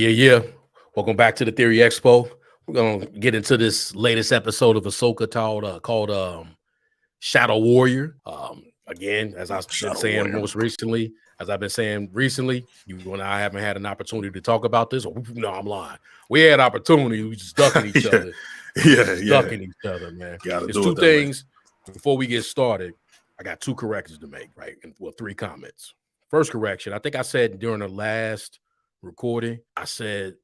Yeah. Welcome back to the Theory Expo. We're gonna get into this latest episode of Ahsoka called Shadow Warrior. Again, as I've been saying recently, you and I haven't had an opportunity to talk about this. No, I'm lying. We had opportunity. We just ducking each other. Ducking each other, man. There's two things before we get started. I got two corrections to make, right? And well, three comments. First correction, I think I said during the last recording, I said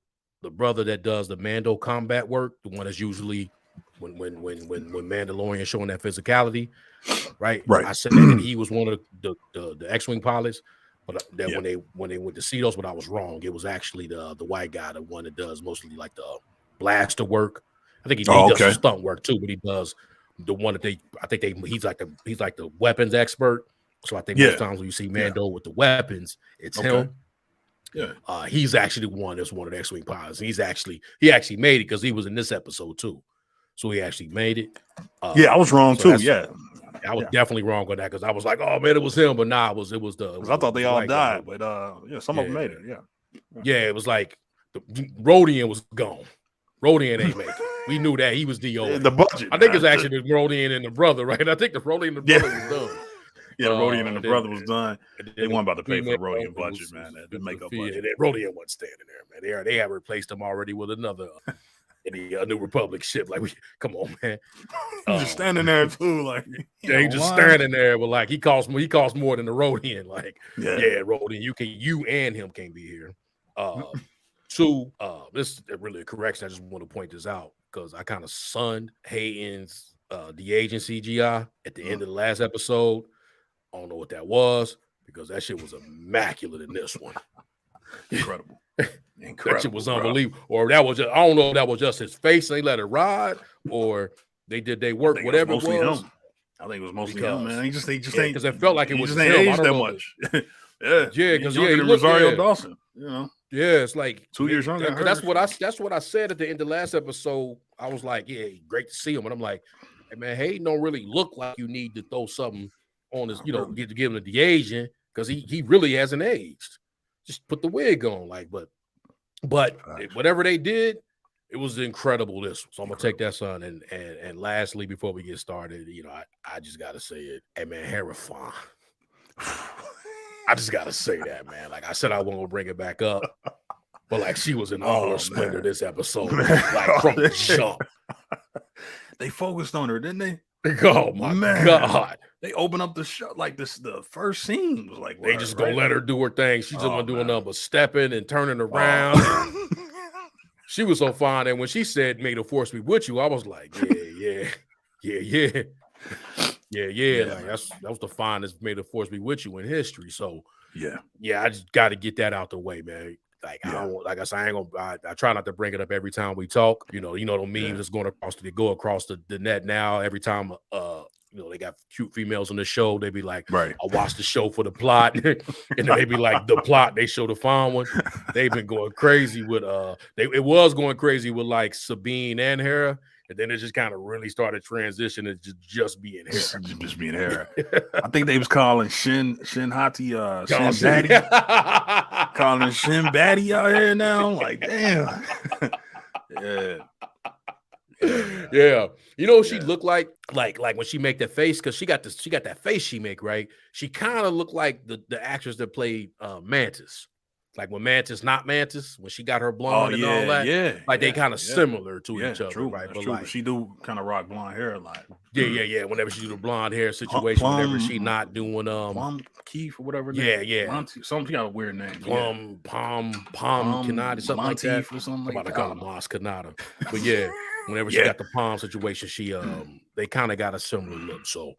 the brother that does the Mando combat work, the one that's usually when Mandalorian showing that physicality, right? I said that he was one of the X-wing pilots, but when they went to see those, but I was wrong. It was actually the white guy, the one that does mostly like the blaster work. I think he does some stunt work too, but he does the one that he's like the weapons expert. So I think most times when you see Mando with the weapons, it's him. Yeah, he's actually the one that's one of the X-wing pilots. He actually made it because he was in this episode too. So he actually made it. I was wrong too. I was definitely wrong on that because I was like, oh man, it was him, but nah, it was the. I thought they all died, but some of them made it. It was like the Rodian was gone. Rodian ain't make it. We knew that he was the budget. I think it's actually the Rodian and the brother, right? I think the Rodian and the brother was done. Yeah, the Rodian and the brother was done. They weren't about to pay for the Rodian budget, man. The makeup budget. Rodian wasn't standing there, man. They have replaced him already with another New Republic ship. Like, come on, man. Just standing there too, like standing there, but like he costs more than the Rodian. Like, Rodian, you and him can't be here. Two, this is really a correction. I just want to point this out because I kind of sunned Hayden's de-aging CGI at the end of the last episode. I don't know what that was because that shit was immaculate in this one. Incredible. That shit was unbelievable. Or that was just, I don't know if that was just his face. They let it ride or they did they work, whatever it was. Him. I think it was mostly him, man. He just ain't because it felt like it was just ain't aged that much. Because he looked Rosario Dawson, you know. Yeah, it's like 2 years younger. That's what I said at the end of the last episode. I was like, yeah, great to see him. And I'm like, hey man, Hayden don't really look like you need to throw something on his, give him the de-aging because he really hasn't aged. Just put the wig on, like, but whatever they did, it was incredible. This, so I'm gonna take that, son. And lastly, before we get started, I just gotta say it. Hey man, Hera fine. I just gotta say that, man. Like I said, I won't bring it back up, but like she was in all her splendor this episode, like from the jump. They focused on her, didn't they? Oh my God! They opened up the show like this. The first scene was like they just gonna let her do her thing. She's just gonna do nothing but stepping and turning around. She was so fine, and when she said "May the Force be with you," I was like, yeah. Like that was the finest "May the Force be with you" in history. So I just got to get that out the way, man. Like I don't, like I said, I ain't gonna. I try not to bring it up every time we talk. The memes that's going across the net now. Every time, they got cute females on the show. They be like, I watched the show for the plot, and then they be like, the plot. They show the fine one. They've been going crazy with it was going crazy with like Sabine and Hera. And then it just kind of really started transitioning to just being Hera. Just being Hera. I think they was calling Shin Hati Shin Batty. Calling Shin Batty out here now. I'm like, damn. Yeah. She looked like when she make that face, because she got that face she make, right? She kind of looked like the actress that played Mantis. Like when Mantis, not Mantis, when she got her blonde and all that, they kind of similar to each other, true, right? But true. like, she do kind of rock blonde hair a lot. Yeah. Whenever she do the blonde hair situation, whenever she not doing Plum Keith or whatever. Something got a weird name. Palm Kanata, something like that. Or something like I'm about to call him Mos Kanata, but whenever she got the palm situation, she they kind of got a similar look. So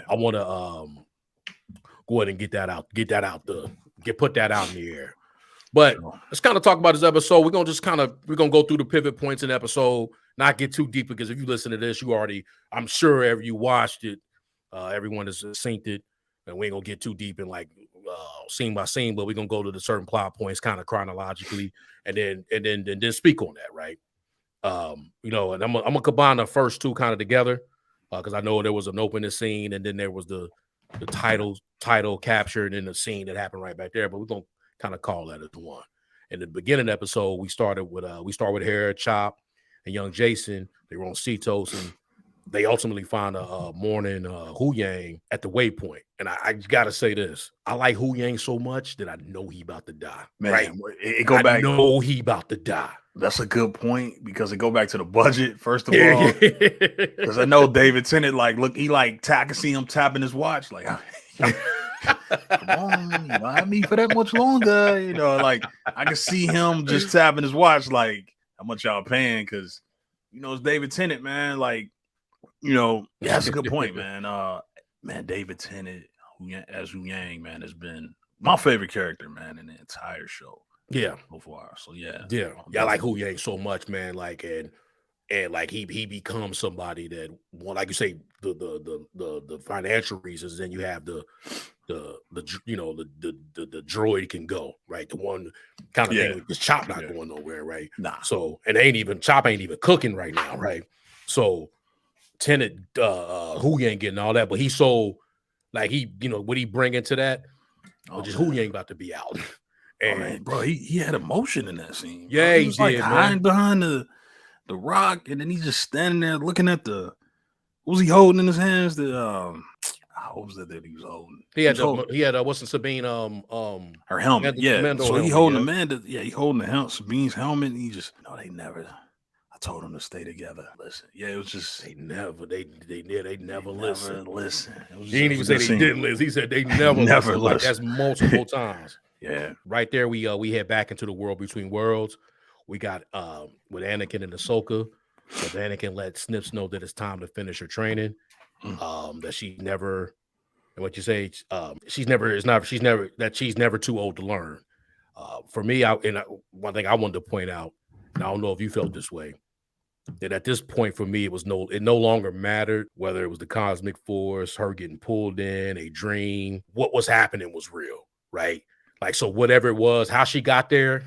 I want to go ahead and get that out, put that out in the air. But let's kind of talk about this episode. We're gonna go through the pivot points in the episode, not get too deep, because if you listen to this, I'm sure you watched it, everyone has synced it. and we ain't gonna get too deep in like scene by scene, but we're gonna go to the certain plot points kind of chronologically, and then speak on that, right? And I'm gonna combine the first two kind of together because I know there was an opening scene, and then there was the title captured in the scene that happened right back there. But we're gonna kind of call that as one. In the beginning episode, we start with Hair, Chop, and young Jason. They were on Cetos, and they ultimately find a morning Hu Yang at the waypoint. And I gotta say this: I like Hu Yang so much that I know he about to die. Man, right? I know he about to die. That's a good point because it go back to the budget first of all. Because I know David Tennant, like, look, he like I can see him tapping his watch, like, come on, you don't have me for that much longer, like I can see him just tapping his watch, like, how much y'all paying? Because it's David Tennant, man. Like, that's a good point, man. Man, David Tennant as Hu Yang, man, has been my favorite character, man, in the entire show. Yeah, so far. So yeah. I like Hu Yang so much, man. Like, and like he becomes somebody that, well, like you say, the financial reasons. Then you have the droid can go, right. The one kind of thing with this Chop not going nowhere, right. Nah. So and Chop ain't even cooking right now, right. So Tenet, Hu Yang getting all that, but he's so like what he bring into that, just Hu Yang about to be out. And man, bro, he had emotion in that scene. Yeah, he was did, hiding behind the rock, and then he's just standing there looking at what was he holding in his hands? What was that he was holding? He had what's the Sabine her helmet. So he holding Amanda. Yeah, he holding Sabine's helmet. And he just they never. I told him to stay together. Listen, it was just they never listen. He didn't even say they didn't listen. He said they never listen. Like, that's multiple times. Yeah, right there. We head back into the world between worlds. We got with Anakin and Ahsoka. But Anakin let Snips know that it's time to finish her training. That she never, what you say, she's never too old to learn. For me, one thing I wanted to point out, and I don't know if you felt this way, that at this point for me, it no longer mattered whether it was the cosmic force, her getting pulled in, a dream. What was happening was real, right? Like, so whatever it was, how she got there,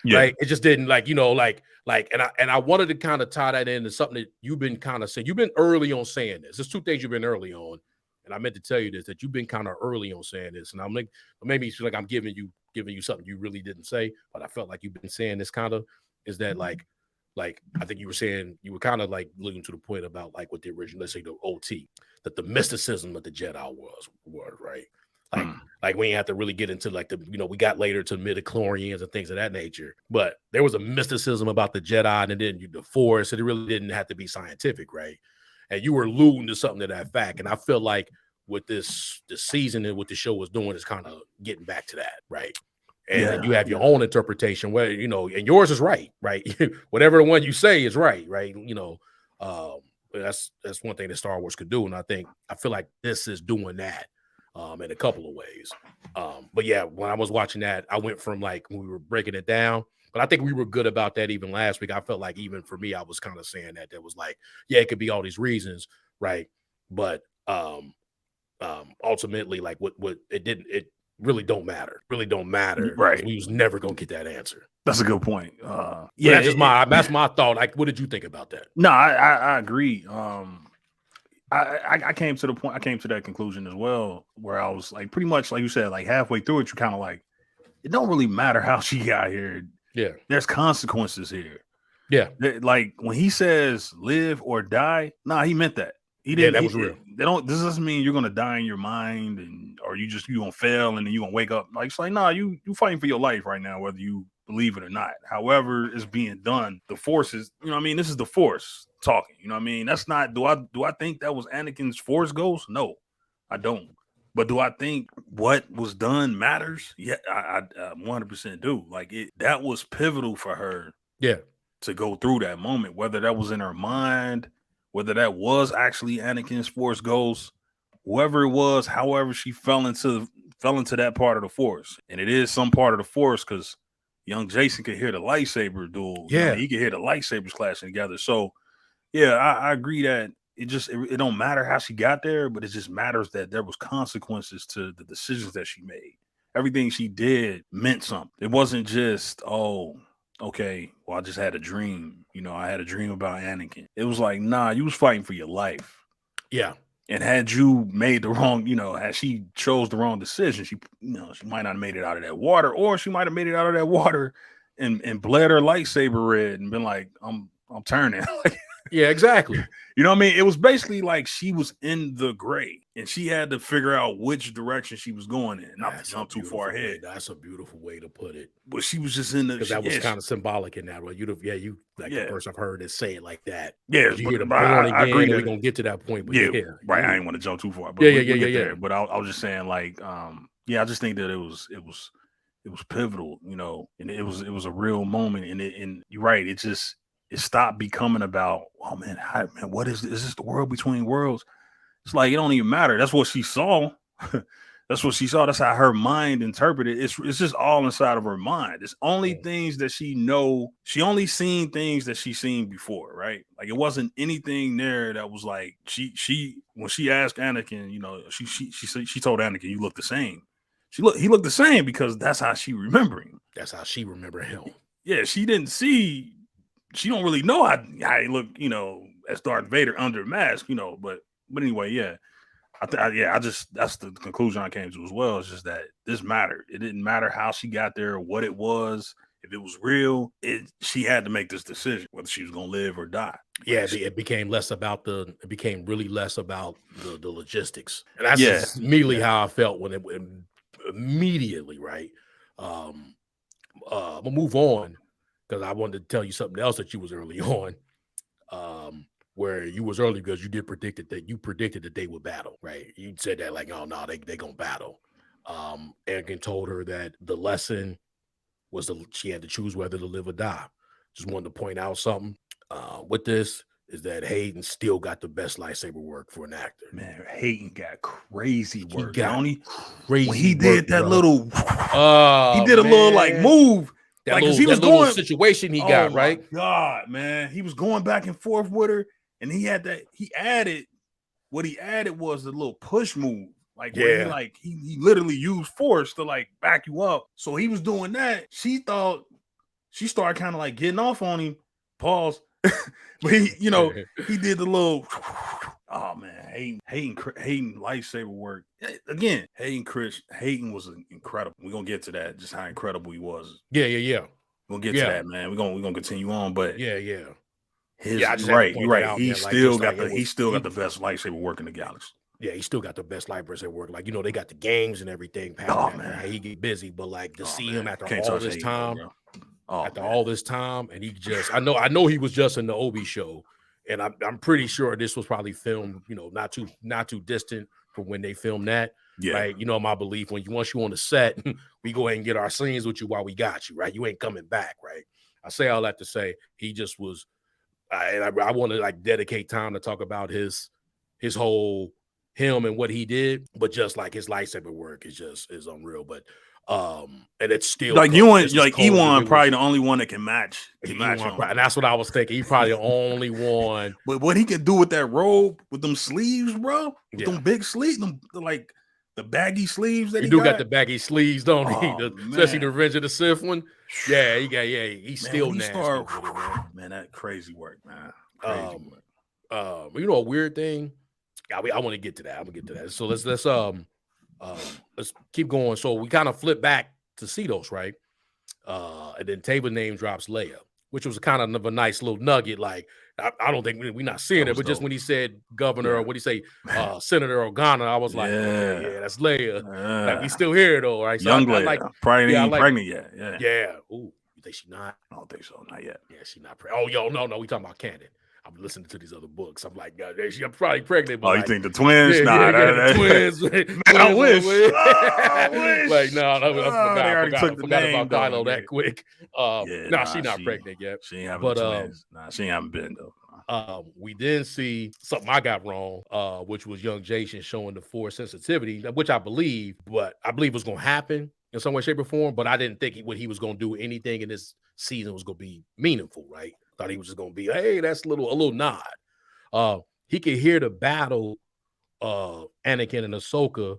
right? It just didn't and I wanted to kind of tie that into something that you've been kind of saying. You've been early on saying this. There's two things you've been early on, and I meant to tell you this, that you've been kind of early on saying this, and I'm like, maybe it's like I'm giving you something you really didn't say, but I felt like you've been saying this kind of is that like I think you were saying, you were kind of like looking to the point about like what the original, let's say the OT, that the mysticism of the Jedi was right. Like we ain't have to really get into like we got later to midichlorians and things of that nature, but there was a mysticism about the Jedi and then the Force, and it really didn't have to be scientific, right? And you were alluding to something to that fact, and I feel like with this season and what the show was doing is kind of getting back to that, right? And you have your own interpretation, where and yours is right? Whatever the one you say is right? That's one thing that Star Wars could do, and I feel like this is doing that. In a couple of ways. But yeah, when I was watching that, I went from like when we were breaking it down, but I think we were good about that even last week. I felt like even for me, I was kind of saying that was like, it could be all these reasons, right? But ultimately, like what it really don't matter. Right. We was never gonna get that answer. That's a good point. That's my thought. Like, what did you think about that? No, I agree. I came to the point. I came to that conclusion as well, where I was like, pretty much like you said, like halfway through it, you kind of like, it don't really matter how she got here. Yeah, there's consequences here. Yeah, like when he says live or die, he meant that. He didn't. Yeah, that was real. This doesn't mean you're gonna die in your mind, or you gonna fail and then you gonna wake up. Like it's like, you fighting for your life right now, whether you believe it or not. However it's being done, the Force is, this is the Force talking. That's not. Do I think that was Anakin's Force ghost? No, I don't. But do I think what was done matters? Yeah, I 100% do. Like that was pivotal for her. Yeah, to go through that moment, whether that was in her mind, whether that was actually Anakin's Force ghost, whoever it was, however she fell into that part of the Force, and it is some part of the Force because young Jason could hear the lightsaber duel. Yeah, he could hear the lightsabers clashing together. So, yeah, I agree that it don't matter how she got there, but it just matters that there was consequences to the decisions that she made. Everything she did meant something. It wasn't just, oh, okay, well, I just had a dream. I had a dream about Anakin. It was like, nah, you was fighting for your life. Yeah. And had you made the wrong, had she chose the wrong decision, she might not have made it out of that water, or she might have made it out of that water and bled her lightsaber red and been like, I'm turning. Yeah, exactly. You know what I mean? It was basically like she was in the gray and she had to figure out which direction she was going in, not to jump too far ahead. That's a beautiful way to put it. But she was just in the, because that was kind of symbolic in that way. The first I've heard it say it like that. Yeah, you hear the born again, I agree. We're gonna get to that point. But right. I didn't want to jump too far. But yeah. But I was just saying, like, I just think that it was pivotal, and it was a real moment. And you're right. It stopped becoming about, oh man, what is this? Is this the world between worlds? It's like, it don't even matter. That's what she saw. That's what she saw. That's how her mind interpreted. It's just all inside of her mind. It's only things that she know. She only seen things that she's seen before, right? Like, it wasn't anything there that was like, she when she asked Anakin, she told Anakin, you look the same. He looked the same because that's how she remember him. That's how she remember him. Yeah, she don't really know how he looked, as Darth Vader under mask, but anyway, yeah. That's the conclusion I came to as well. It's just that this mattered. It didn't matter how she got there, what it was, if it was real. She had to make this decision whether she was gonna live or die. Yeah, it became really less about the logistics, and that's immediately how I felt when it immediately, right. I'm gonna move on because I wanted to tell you something else that you was early on. Where you was early because you predicted that they would battle, right? You said that like, oh no, they gonna battle. Anakin told her that the lesson was she had to choose whether to live or die. Just wanted to point out something with this is that Hayden still got the best lightsaber work for an actor. Man, Hayden got crazy work. Crazy when he did that bro. Little, he did a little like move. That little situation he got, right? God, man, he was going back and forth with her. And he added was the little push move. Like, where he literally used force to like back you up. So he was doing that. She started kind of like getting off on him. Pause. But he did the little, oh man, Hayden lightsaber work. Again, Hayden was incredible. We're gonna get to that, just how incredible he was. Yeah. We'll get to that, man. We're gonna continue on, but yeah. You're right. He still got the best lightsaber work in the galaxy. Yeah, he still got the best lightsaber work. Like, they got the games and everything. Man, he get busy, but like to see him after all this time, all this time, and he just, I know he was just in the Obi show, and I'm pretty sure this was probably filmed, not too distant from when they filmed that. Yeah. Right. My belief, once you on the set, we go ahead and get our scenes with you while we got you. Right. You ain't coming back. Right. I say all that to say he just was. And I want to like dedicate time to talk about his whole him and what he did, but just like his lightsaber work is unreal. But and it's still like Ewan probably the only one that can match. And that's what I was thinking. He's probably the only one. But what he can do with that robe, with them sleeves, bro, with them big sleeves, them like the baggy sleeves that he got the baggy sleeves, don't he? Especially the Revenge of the Sith one. Yeah, he's still nasty. Man, that crazy work, man. A weird thing. I want to get to that. I'm gonna get to that. So let's keep going. So we kind of flip back to Cedos, right? And then Taba name drops Leia, which was kind of a nice little nugget. Like, I don't think we're not seeing it, but just when he said governor or what he say, Senator Organa, I was like, okay, that's Leia. Like, we still here though, right? So young Leia, probably ain't pregnant yet. Yeah. Ooh, you think she not? I don't think so, not yet. Yeah, she not pregnant. Oh, no, we talking about canon. I'm listeing to these other books. I'm like, God, I'm probably pregnant. But you think the twins? The twins. Man, I wish. Like, no, I forgot about Kylo that quick. She not pregnant yet. She ain't having twins. She ain't having been though. We then see something I got wrong, which was young Jason showing the Force sensitivity, which I believe was going to happen in some way, shape, or form. But I didn't think what he was going to do anything in this season was going to be meaningful, right? Thought he was just going to be, hey, that's a little nod. he could hear the battle Anakin and Ahsoka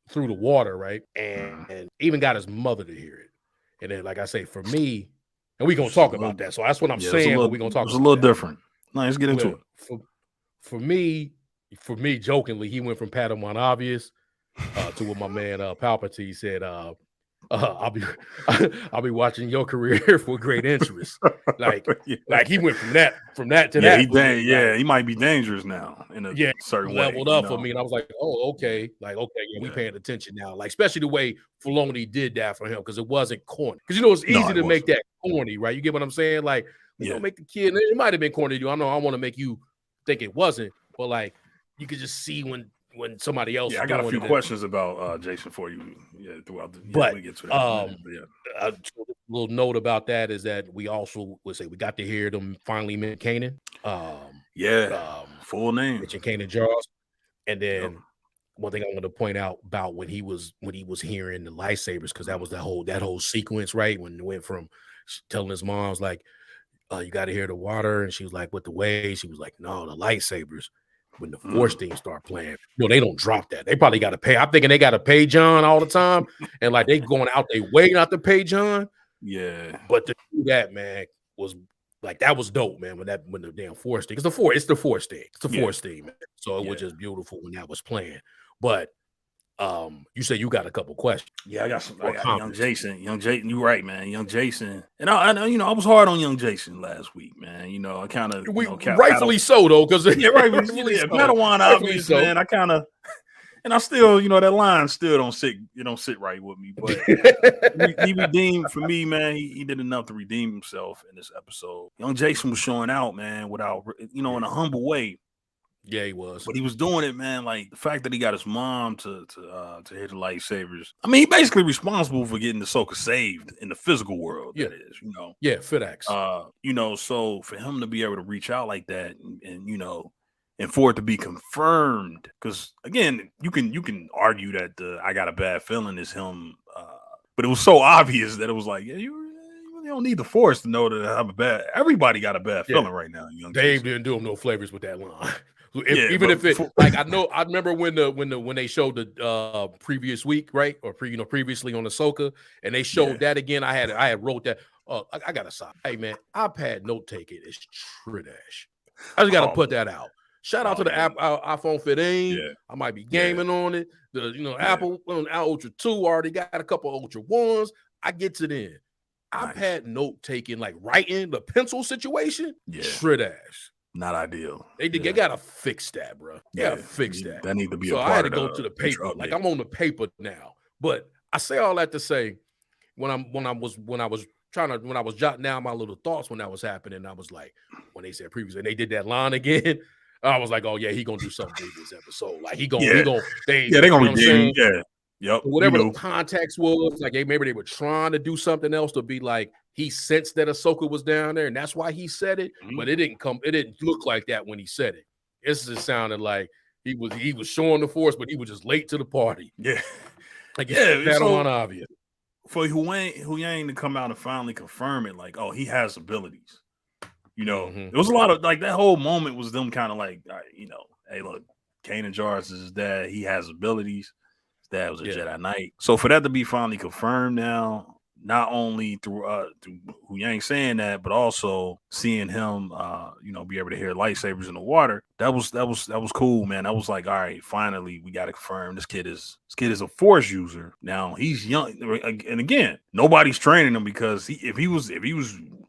through the water, right? And even got his mother to hear it. And then, like I say, for me, and we're gonna talk about that. So that's what I'm saying, but we're gonna talk about it. It's a little different. No, let's get into it. For me, jokingly, he went from Padawan obvious to what my man Palpatine said, I'll be watching your career for great interest. Like he went from that to that. He might be dangerous now in a certain way. Leveled up for me, and I was like, oh, okay, we paying attention now. Like, especially the way Filoni did that for him, because it wasn't corny. Because it's easy to make that corny, right? You get what I'm saying? Like, you don't make the kid. It might have been corny to you. I know I want to make you think it wasn't, but like you could just see when somebody else. Yeah, I got a few questions about Jason for you. Yeah, throughout the. But we get to that. A little note about that is that we also would say we got to hear them finally meet Kanan. Full name, Mitch and Kanan Jarrus, and then one thing I want to point out about when he was hearing the lightsabers, because that was that whole sequence, right? When it went from telling his mom's like, you got to hear the water, and she was like, with the waves, she was like, no, the lightsabers. When the Force teams start playing, they don't drop that. They probably got to pay. I'm thinking they got to pay John all the time, and like they going out they way not to pay John. Yeah, but to do that, man, was like that was dope, man. When the damn Force thing, it's the Force thing, man. So it was just beautiful when that was playing. But you say you got a couple questions. Yeah, I got some. I got young Jason. You right, man. Young Jason, and I I was hard on young Jason last week, man. I kind of rightfully so though, because rightfully so. Padawan obvious, so. Man. I kind of, and I still, that line still don't sit right with me. But he redeemed for me, man. He did enough to redeem himself in this episode. Young Jason was showing out, man, without in a humble way. Yeah, he was. But he was doing it, man. Like the fact that he got his mom to hit the lightsabers. I mean, he basically responsible for getting Ahsoka saved in the physical world. Yeah. That is, Yeah, FedEx. So for him to be able to reach out like that and and for it to be confirmed, because again, you can argue that I got a bad feeling is him, but it was so obvious that it was like, yeah, you don't need the Force to know that I have a bad. Everybody got a bad feeling right now. Dave didn't do him no flavors with that line. I remember when they showed the previous week, right, or previously on Ahsoka, and they showed that again. I had wrote that. I got to stop. Hey man, iPad note taking is trash. I just got to put that out. Shout out to the iPhone 15. Yeah. I might be gaming on it. The Apple Ultra 2 already got a couple Ultra 1s. I get to them. Nice. iPad note taking, like writing the pencil situation, trash. Not ideal. They gotta fix that, bro. Gotta fix that. That need to be. So I had to go to the paper. Like I'm on the paper now. But I say all that to say, when I was jotting down my little thoughts when that was happening, I was like, when they said previously, and they did that line again, I was like, oh yeah, he gonna do something big this episode. Like they gonna redeem. Yeah. Yep. Whatever the context was, like maybe they were trying to do something else to be like he sensed that Ahsoka was down there, and that's why he said it. Mm-hmm. But it didn't look like that when he said it. It just sounded like he was showing the Force, but he was just late to the party. Yeah, like that on obvious. For Huyang to come out and finally confirm it, like, oh, he has abilities. It was a lot of like that whole moment was them kind of like, hey, look, Kanan Jarrus is his dad. He has abilities. That was a Jedi Knight. So for that to be finally confirmed now, not only through Huyang saying that, but also seeing him, be able to hear lightsabers in the water. That was cool, man. I was like, all right, finally we got to confirm this kid is a Force user. Now he's young, and again, nobody's training him because if he was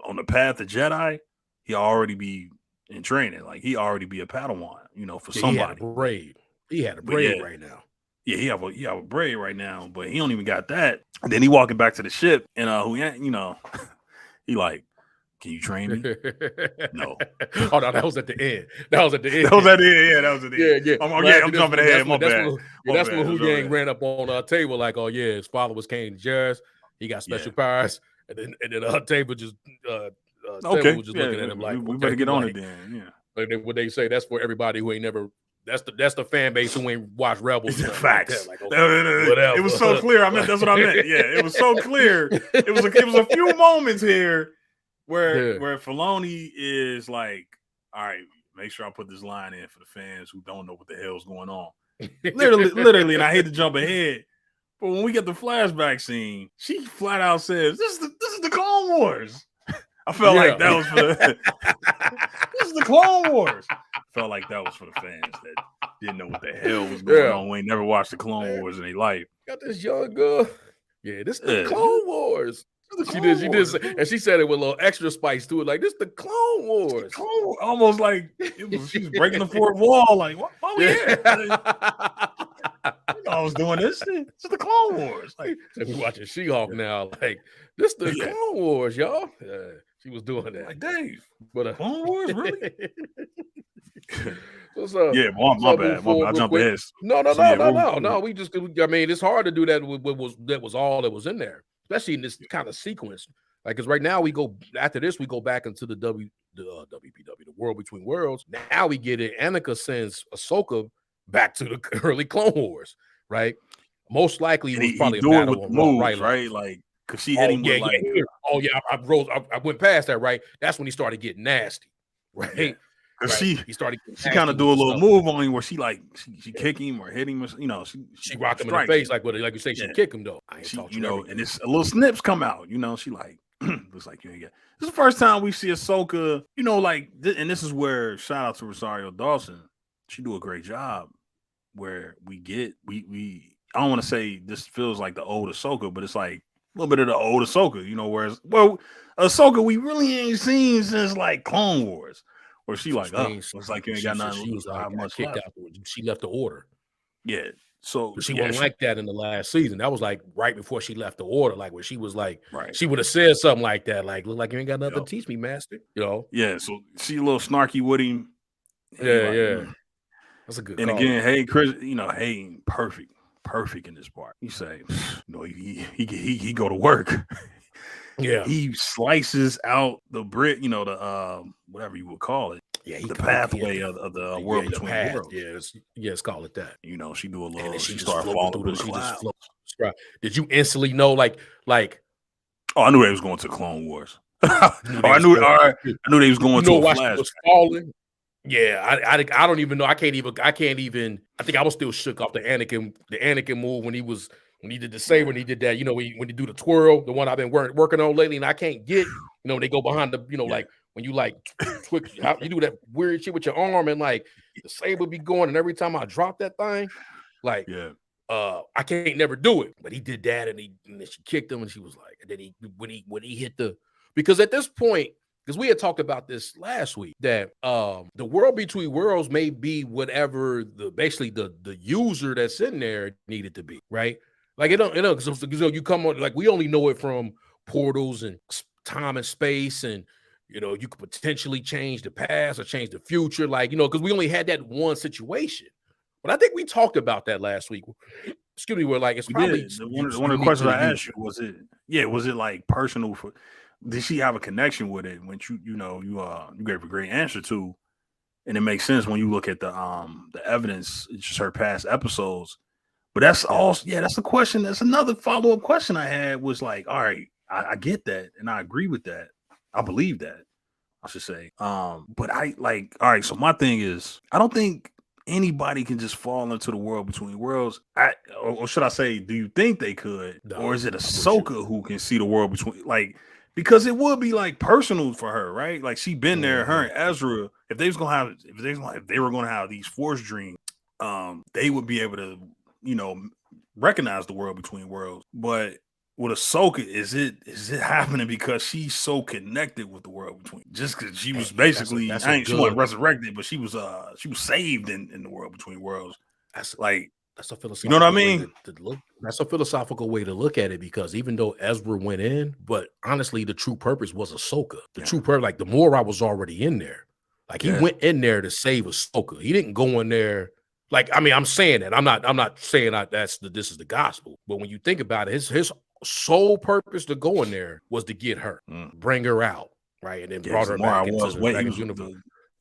on the path to Jedi, he'd already be in training. Like he already be a Padawan, for somebody. He had a braid right now. Yeah, he have a braid right now, but he don't even got that. And then he walking back to the ship, and he like, can you train me? No. Oh no, that was at the end. Yeah, that was at the end. Yeah. I'm jumping ahead. My bad. That's when Huyang ran up on our table like, oh yeah, his father was Kanan Jarrus. He got special powers, and then our table just was just looking at him like, we better get on it then. Yeah. Like what they say, that's for everybody who ain't never. That's the fan base who ain't watched Rebels. Facts. Like, it was so clear. That's what I meant. Yeah, it was so clear. It was a few moments here where Filoni is like, all right, Make sure I put this line in for the fans who don't know what the hell's going on. literally, and I hate to jump ahead, but when we get the flashback scene, she flat out says, "This is the Clone Wars." I felt like that was for the this is the Clone Wars. I felt like that was for the fans that didn't know what the hell was going on. We ain't never watched the Clone Wars in their life. Got this young girl. Yeah, this is the Clone Wars. She did, and she said it with a little extra spice to it, like this the Clone Wars. Almost like she was breaking the fourth wall. Like, what? Oh yeah, I was doing this. It's the Clone Wars. Like, we watching She-Hulk now. Like, this the Clone Wars, y'all. She was doing that. Like, Dave, but Clone Wars, really? So, yeah, my bad. I jumped ahead. No. We just, I mean, it's hard to do that with what was all that was in there, especially in this kind of sequence. Like, because right now we go back into the WPW, the World Between Worlds. Now we get it. Anakin sends Ahsoka back to the early Clone Wars, right? Most likely it was probably a battle on moves, right? Like, because she hit him with like, I went past that, right? That's when he started getting nasty, right? Yeah. Because she kind of do a little move on him where she kick him or hit him, or, she rock him in the face, like you say, she kick him though. And it's a little snips come out, she like looks like you ain't get. This is the first time we see Ahsoka, and this is where shout out to Rosario Dawson. She do a great job where we I don't want to say this feels like the old Ahsoka, but it's like a little bit of the old Ahsoka, whereas Ahsoka we really ain't seen since like Clone Wars. Or she like, looks like you ain't got nothing. She was like, kicked out. She left the order. Yeah. So she wasn't like that in the last season. That was like right before she left the order, like where she was like, she would have said something like that, like, look like you ain't got nothing to teach me, master. Yeah. So she a little snarky with him. Yeah. That's a good. And again, hey, Chris, hey, perfect in this part. You say, he go to work. Yeah, he slices out the brick, the whatever you would call it. Yeah, the pathway of the world between worlds. Yes, call it that. She do a little. She started falling through the clouds. Did you instantly know, like? Oh, I knew they was going to Clone Wars. I knew they was going to a flash. She was falling. Yeah, I don't even know. I can't even. I think I was still shook off the Anakin move when he did the saber and he did that, when you do the twirl, the one I've been working on lately, and I can't get, they go behind the, like when you like you do that weird shit with your arm and like the saber be going, and every time I drop that thing, like I can't never do it. But he did that, and then she kicked him, and she was like, and then when he hit because at this point, because we had talked about this last week, that the World Between Worlds may be whatever basically the user that's in there needed to be, right? Like because you come on, like we only know it from portals and time and space, and you could potentially change the past or change the future, like because we only had that one situation. But I think we talked about that last week. Excuse me, where like it's probably one of the questions I asked you was it like personal for? Did she have a connection with it? When you gave a great answer to, and it makes sense when you look at the evidence, it's just her past episodes. But that's that's the question. That's another follow-up question I had was like, all right, I get that and I agree with that. I believe that, I should say. But I like, all right, so my thing is, I don't think anybody can just fall into the world between worlds. Or should I say, do you think they could? No, or is it Ahsoka who can see the world between, like, because it would be like personal for her, right? Like she been there, her and Ezra, if they were gonna have these force dreams, they would be able to recognize the world between worlds. But with Ahsoka, is it happening because she's so connected with the world between? Just because she was basically, she wasn't resurrected, but she was saved in the world between worlds. That's a philosophical. You know what I mean? That's a philosophical way to look at it, because even though Ezra went in, but honestly, the true purpose was Ahsoka. The true purpose, like the Morai was already in there. Like he went in there to save Ahsoka. He didn't go in there. Like, I mean, I'm saying that. I'm not saying this is the gospel. But when you think about it, his sole purpose to go in there was to get her, bring her out, right? And then brought her back into the Dragon's universe.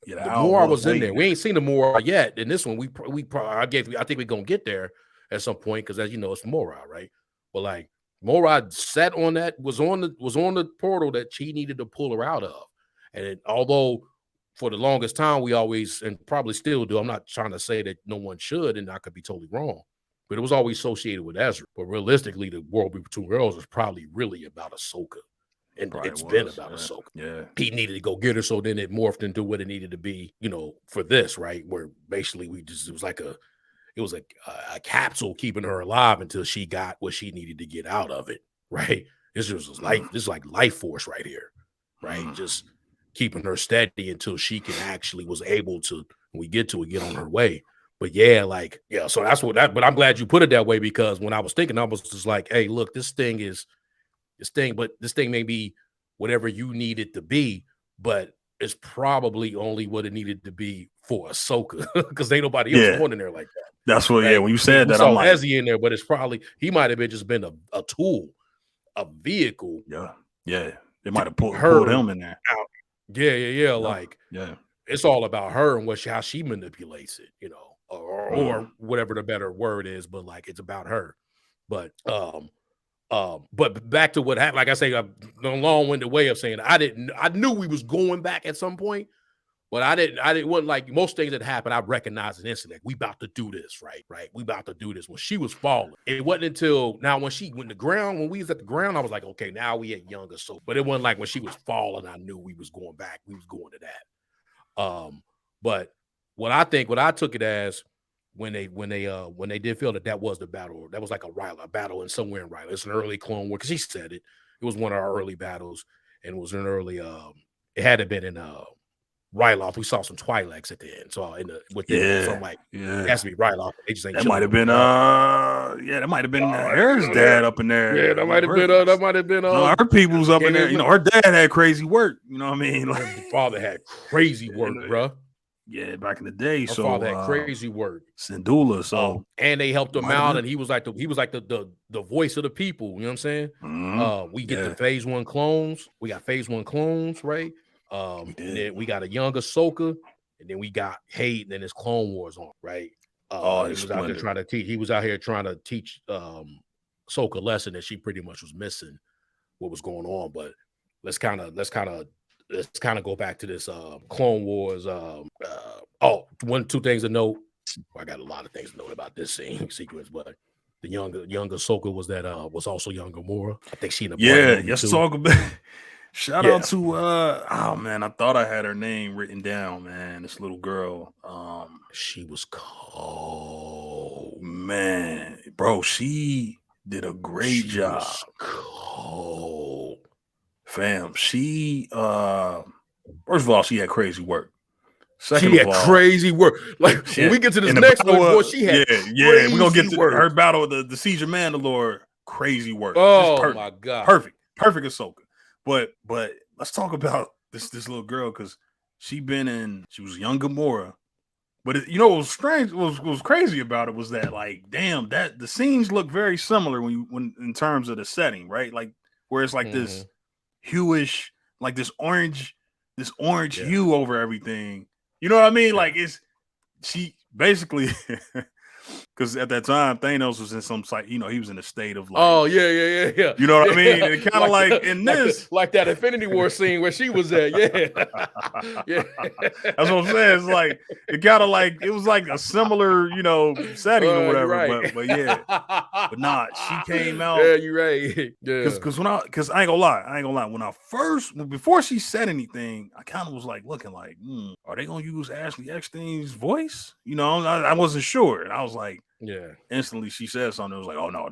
The Morai was in there. We ain't seen the Morai yet. In this one, I think we're gonna get there at some point, because as you know, it's Morai, right? But like Morai sat on that, was on the portal that she needed to pull her out of. And although for the longest time, we always, and probably still do, I'm not trying to say that no one should, and I could be totally wrong, but it was always associated with Ezra. But realistically, the World Between Worlds is probably really about Ahsoka. And it's been about Ahsoka. Yeah. He needed to go get her, so then it morphed into what it needed to be, for this, right? Where basically it was like a capsule keeping her alive until she got what she needed to get out of it, right? This is like life force right here, right? Just keeping her steady until she was able to, when we get to it, get on her way. But so that's but I'm glad you put it that way, because when I was thinking, I was just like, hey, look, this thing may be whatever you need it to be, but it's probably only what it needed to be for Ahsoka, because ain't nobody else going in there like that. That's what, when you said that, I'm like, Ezzy in there, but it's probably, he might have just been a tool, a vehicle. Yeah. They might have pulled him in there. Out. Yeah. It's all about her and how she manipulates it, or whatever the better word is, but like it's about her. But back to what happened, like I say, a long-winded way of saying I knew we was going back at some point, but I didn't want, like most things that happen, I recognized an instant, like, we about to do this, right? We about to do this. When she was falling, it wasn't until now when we was at the ground, I was like, okay, now we at younger. So, but it wasn't like when she was falling, I knew we was going back. We was going to that. But what I took it as, when they did feel that was the battle, that was like a battle in somewhere in Ryla. It's an early Clone War, because he said it was one of our early battles, and it was an early it had to been in Ryloth. We saw some Twi'leks at the end, so so I'm like, it has to be Ryloth. They just ain't. That might have been that might have been Hera's dad up in there. Yeah, that might have been her people's up in there. Her dad had crazy work. You know what I mean? Like, her father had crazy work, bro. Yeah, back in the day. Her father had crazy work. Syndulla. So and they helped him out, and he was like the voice of the people. You know what I'm saying? Mm-hmm. We get the Phase 1 clones. We got Phase 1 clones, right? And then we got a young Ahsoka, and then we got Hayden and his Clone Wars on, right? He was out there trying to teach. He was out here trying to teach Ahsoka a lesson that she pretty much was missing what was going on. But let's kind of go back to this Clone Wars. Two things to note. I got a lot of things to note about this sequence, but the younger Ahsoka was also younger Gamora. I think she in the let's talk about. Shout out to I thought I had her name written down, man. This little girl. She was cold. Man, bro, she did a great job. Cold. Fam, she first of all, she had crazy work. Second of all, crazy work. Like, when we get to this next one, boy, she had we're gonna get to her battle of the Siege of Mandalore. Crazy work. Oh my god. Perfect Ahsoka. But let's talk about this little girl, because she was young Gamora. But what was strange, what was crazy about it was that, like, damn, that the scenes look very similar when in terms of the setting, right? Like, where it's like this hueish, like this orange hue over everything. You know what I mean? Like, she basically because at that time Thanos was in some site, he was in a state of like, yeah. You know what I mean? And kind of like in this, like that Infinity War scene where she was at, yeah. That's what I'm saying. It's like it kind of like it was like a similar, setting or whatever. Right. But nah, she came out. Yeah, you're right. Yeah. Because I ain't gonna lie. Before she said anything, I kind of was like looking like, are they gonna use Ashley Eckstein's voice? I wasn't sure, and I was like, instantly she said something. It was like, oh no.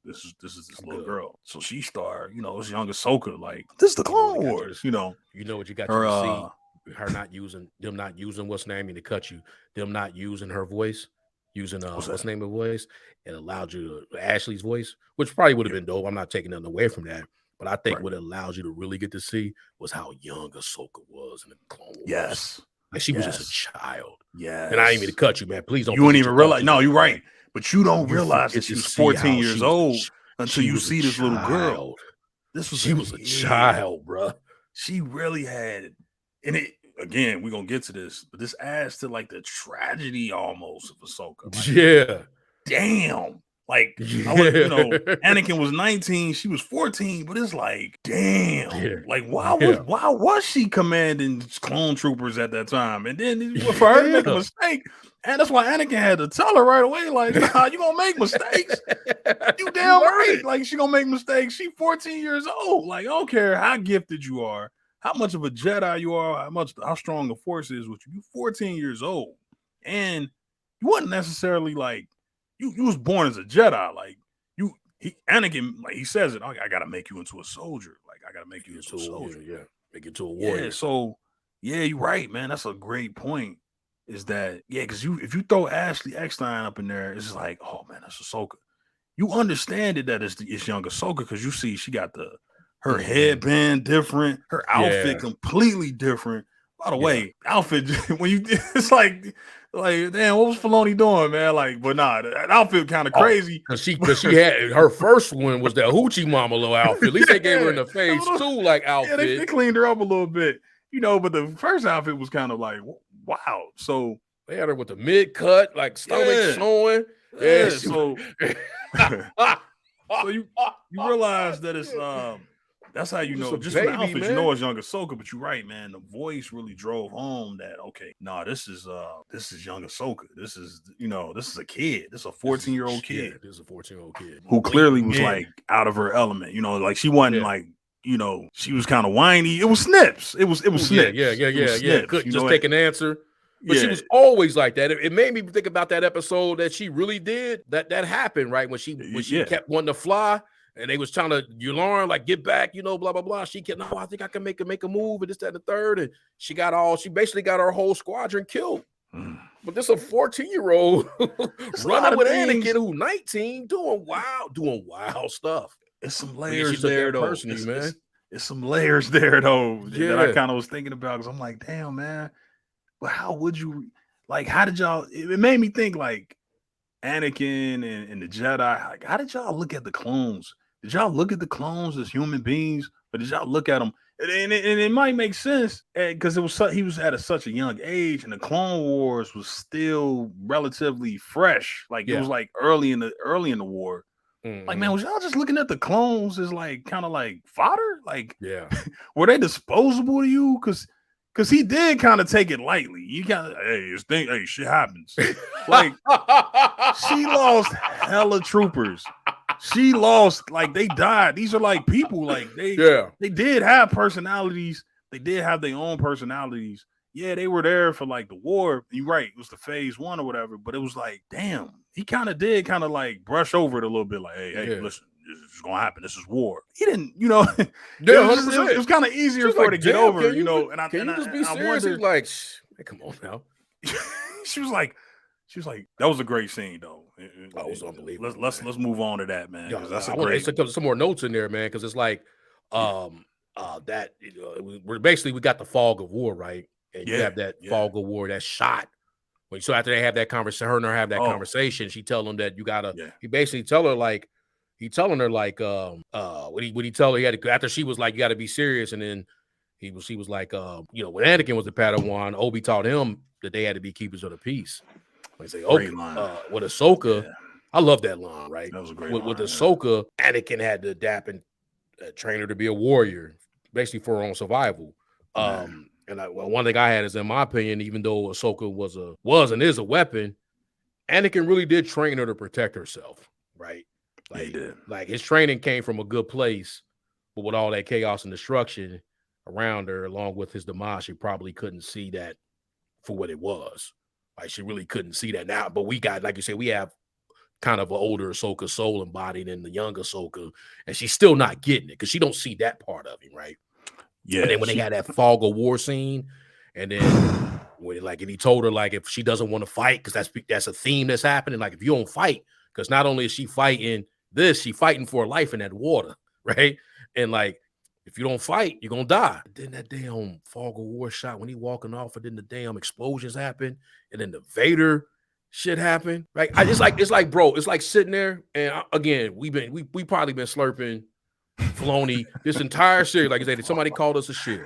This is this little girl. So she starred, this young Ahsoka, like, this is the Clone Wars, You know what you got to see? Her not using what's the name to cut you. Them not using her voice, using what's the name of voice. It allowed you to Ashley's voice, which probably would have been dope. I'm not taking nothing away from that. But I think what it allows you to really get to see was how young Ahsoka was in the Clone Wars. Yes. Like, she was just a child. Yeah. And I didn't mean to cut you, man. Please don't. You wouldn't even realize. No, you're right. But you don't realize that she was 14 years old until you see this little girl. She was a child, bro. She really had, and again, we're gonna get to this, but this adds to like the tragedy almost of Ahsoka. Like, yeah. Damn. Like, Anakin was 19, she was 14, but it's like, damn, like why was she commanding clone troopers at that time? And then for her to make a mistake, and that's why Anakin had to tell her right away, like, nah, you gonna make mistakes. You damn right. Like, she gonna make mistakes. She 14 years old. Like, I don't care how gifted you are, how much of a Jedi you are, how strong the Force is with you. You 14 years old. And you wasn't necessarily like, you was born as a Jedi. Like, Anakin, like he says it, I gotta make you into a soldier. Like, I gotta make you into a soldier. Yeah. Make you into a warrior. Yeah, so you're right, man. That's a great point. Is that because if you throw Ashley Eckstein up in there, it's like, oh man, that's Ahsoka. You understand it that it's young Ahsoka because you see she got her headband different, her outfit completely different. By the way, outfit when you it's like damn, what was Filoni doing, man? Like, but nah, that outfit kind of crazy. Because she had her first one was that hoochie mama little outfit. At least they gave her in the face too, like outfit. Yeah, they cleaned her up a little bit, but the first outfit was kind of like wow. So they had her with the mid cut, like stomach showing. Yeah. So you realize that it's that's how you know just from the outfit, man. You know it's young Ahsoka, but you're right, man. The voice really drove home that this is young Ahsoka. This is this is a kid. This is a 14-year-old kid. Yeah, this is a 14-year-old kid who clearly was like out of her element. Like she wasn't like she was kind of whiny. It was snips. It was snips. Yeah. Couldn't just take an answer. But she was always like that. It made me think about that episode that she really did. That happened, right? When she kept wanting to fly and they was trying to Yularen, like, get back, blah, blah, blah. She kept, no, I think I can make a move and this, that, and the third. And she basically got her whole squadron killed. But this a 14-year-old running with Anakin who's 19 doing wild stuff. It's some layers there, though. Man. It's some layers there, though, that I kind of was thinking about because I'm like, damn, man. But how would you, like, how did y'all, it made me think, like, Anakin and the Jedi, like, how did y'all look at the clones? Did y'all look at the clones as human beings? Or did y'all look at them? And it might make sense because he was at such a young age and the Clone Wars was still relatively fresh. Like, it was, like, early in the war. Mm-hmm. Like, man, was y'all just looking at the clones as, like, kind of like fodder? Like, were they disposable to you? Because he did kind of take it lightly. You kind of, shit happens. Like, she lost hella troopers. She lost, like, they died. These are like people, like they did have personalities. They did have their own personalities. Yeah, they were there for like the war. You're right. It was the phase 1 or whatever. But it was like, damn, he kind of did like brush over it a little bit. Like, hey, listen. This is gonna happen. This is war. He didn't, it was kind of easier for her to get over, and I just be serious? Wondered, like, hey, come on now. she was like, that was a great scene, though. That was unbelievable. Let's move on to that, man. That's I want to some more notes in there, man, because it's like, that we got the fog of war, right? And you have that fog of war, that shot. So after they have that conversation, her and her have that conversation, she tell them that you gotta. He basically tell her like. He telling her like what he tell her he had to, after she was like, you got to be serious, and then he was like when Anakin was the Padawan, Obi taught him that they had to be keepers of the peace. Like say, with Ahsoka, I love that line, right? That was a great line. With Ahsoka, Anakin had to adapt and train her to be a warrior, basically for her own survival. And one thing I had is, in my opinion, even though Ahsoka was and is a weapon, Anakin really did train her to protect herself, right? Like his training came from a good place, but with all that chaos and destruction around her, along with his demise, she probably couldn't see that for what it was. Like, she really couldn't see that now. But we got, like you said, we have kind of an older Ahsoka soul embodied in the younger Ahsoka, and she's still not getting it because she don't see that part of him, right? Yeah. And then when they had that fog of war scene, and then and he told her, like, if she doesn't want to fight, because that's a theme that's happening. Like, if you don't fight, because not only is she fighting she fighting for her life in that water, right? And like, if you don't fight, you're gonna die. Then that damn fog of war shot when he walking off, and then the damn explosions happen, and then the Vader shit happened. Right? It's like, bro, it's like sitting there, and again, we probably been slurping Filoni this entire series. Like I said, somebody called us a shit.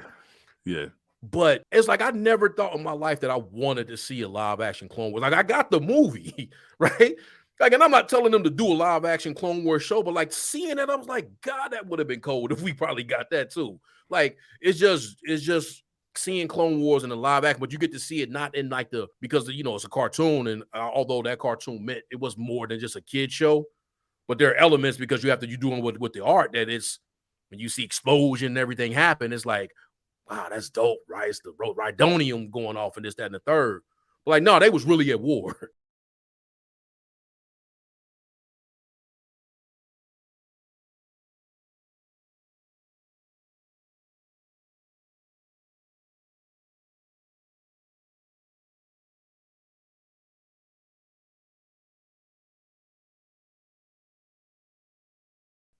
Yeah. But it's like, I never thought in my life that I wanted to see a live action Clone Wars. Like, I got the movie, right? Like, and I'm not telling them to do a live action Clone Wars show, but like seeing it, I was like, God, that would have been cold if we probably got that too. Like, it's just seeing Clone Wars in a live action, but you get to see it not in like because it's a cartoon, and although that cartoon meant it was more than just a kid show, but there are elements because you're doing with the art that it's when you see explosion and everything happen, it's like, wow, that's dope, right? It's the Rhydonium going off and this, that, and the third. But like, no, they was really at war.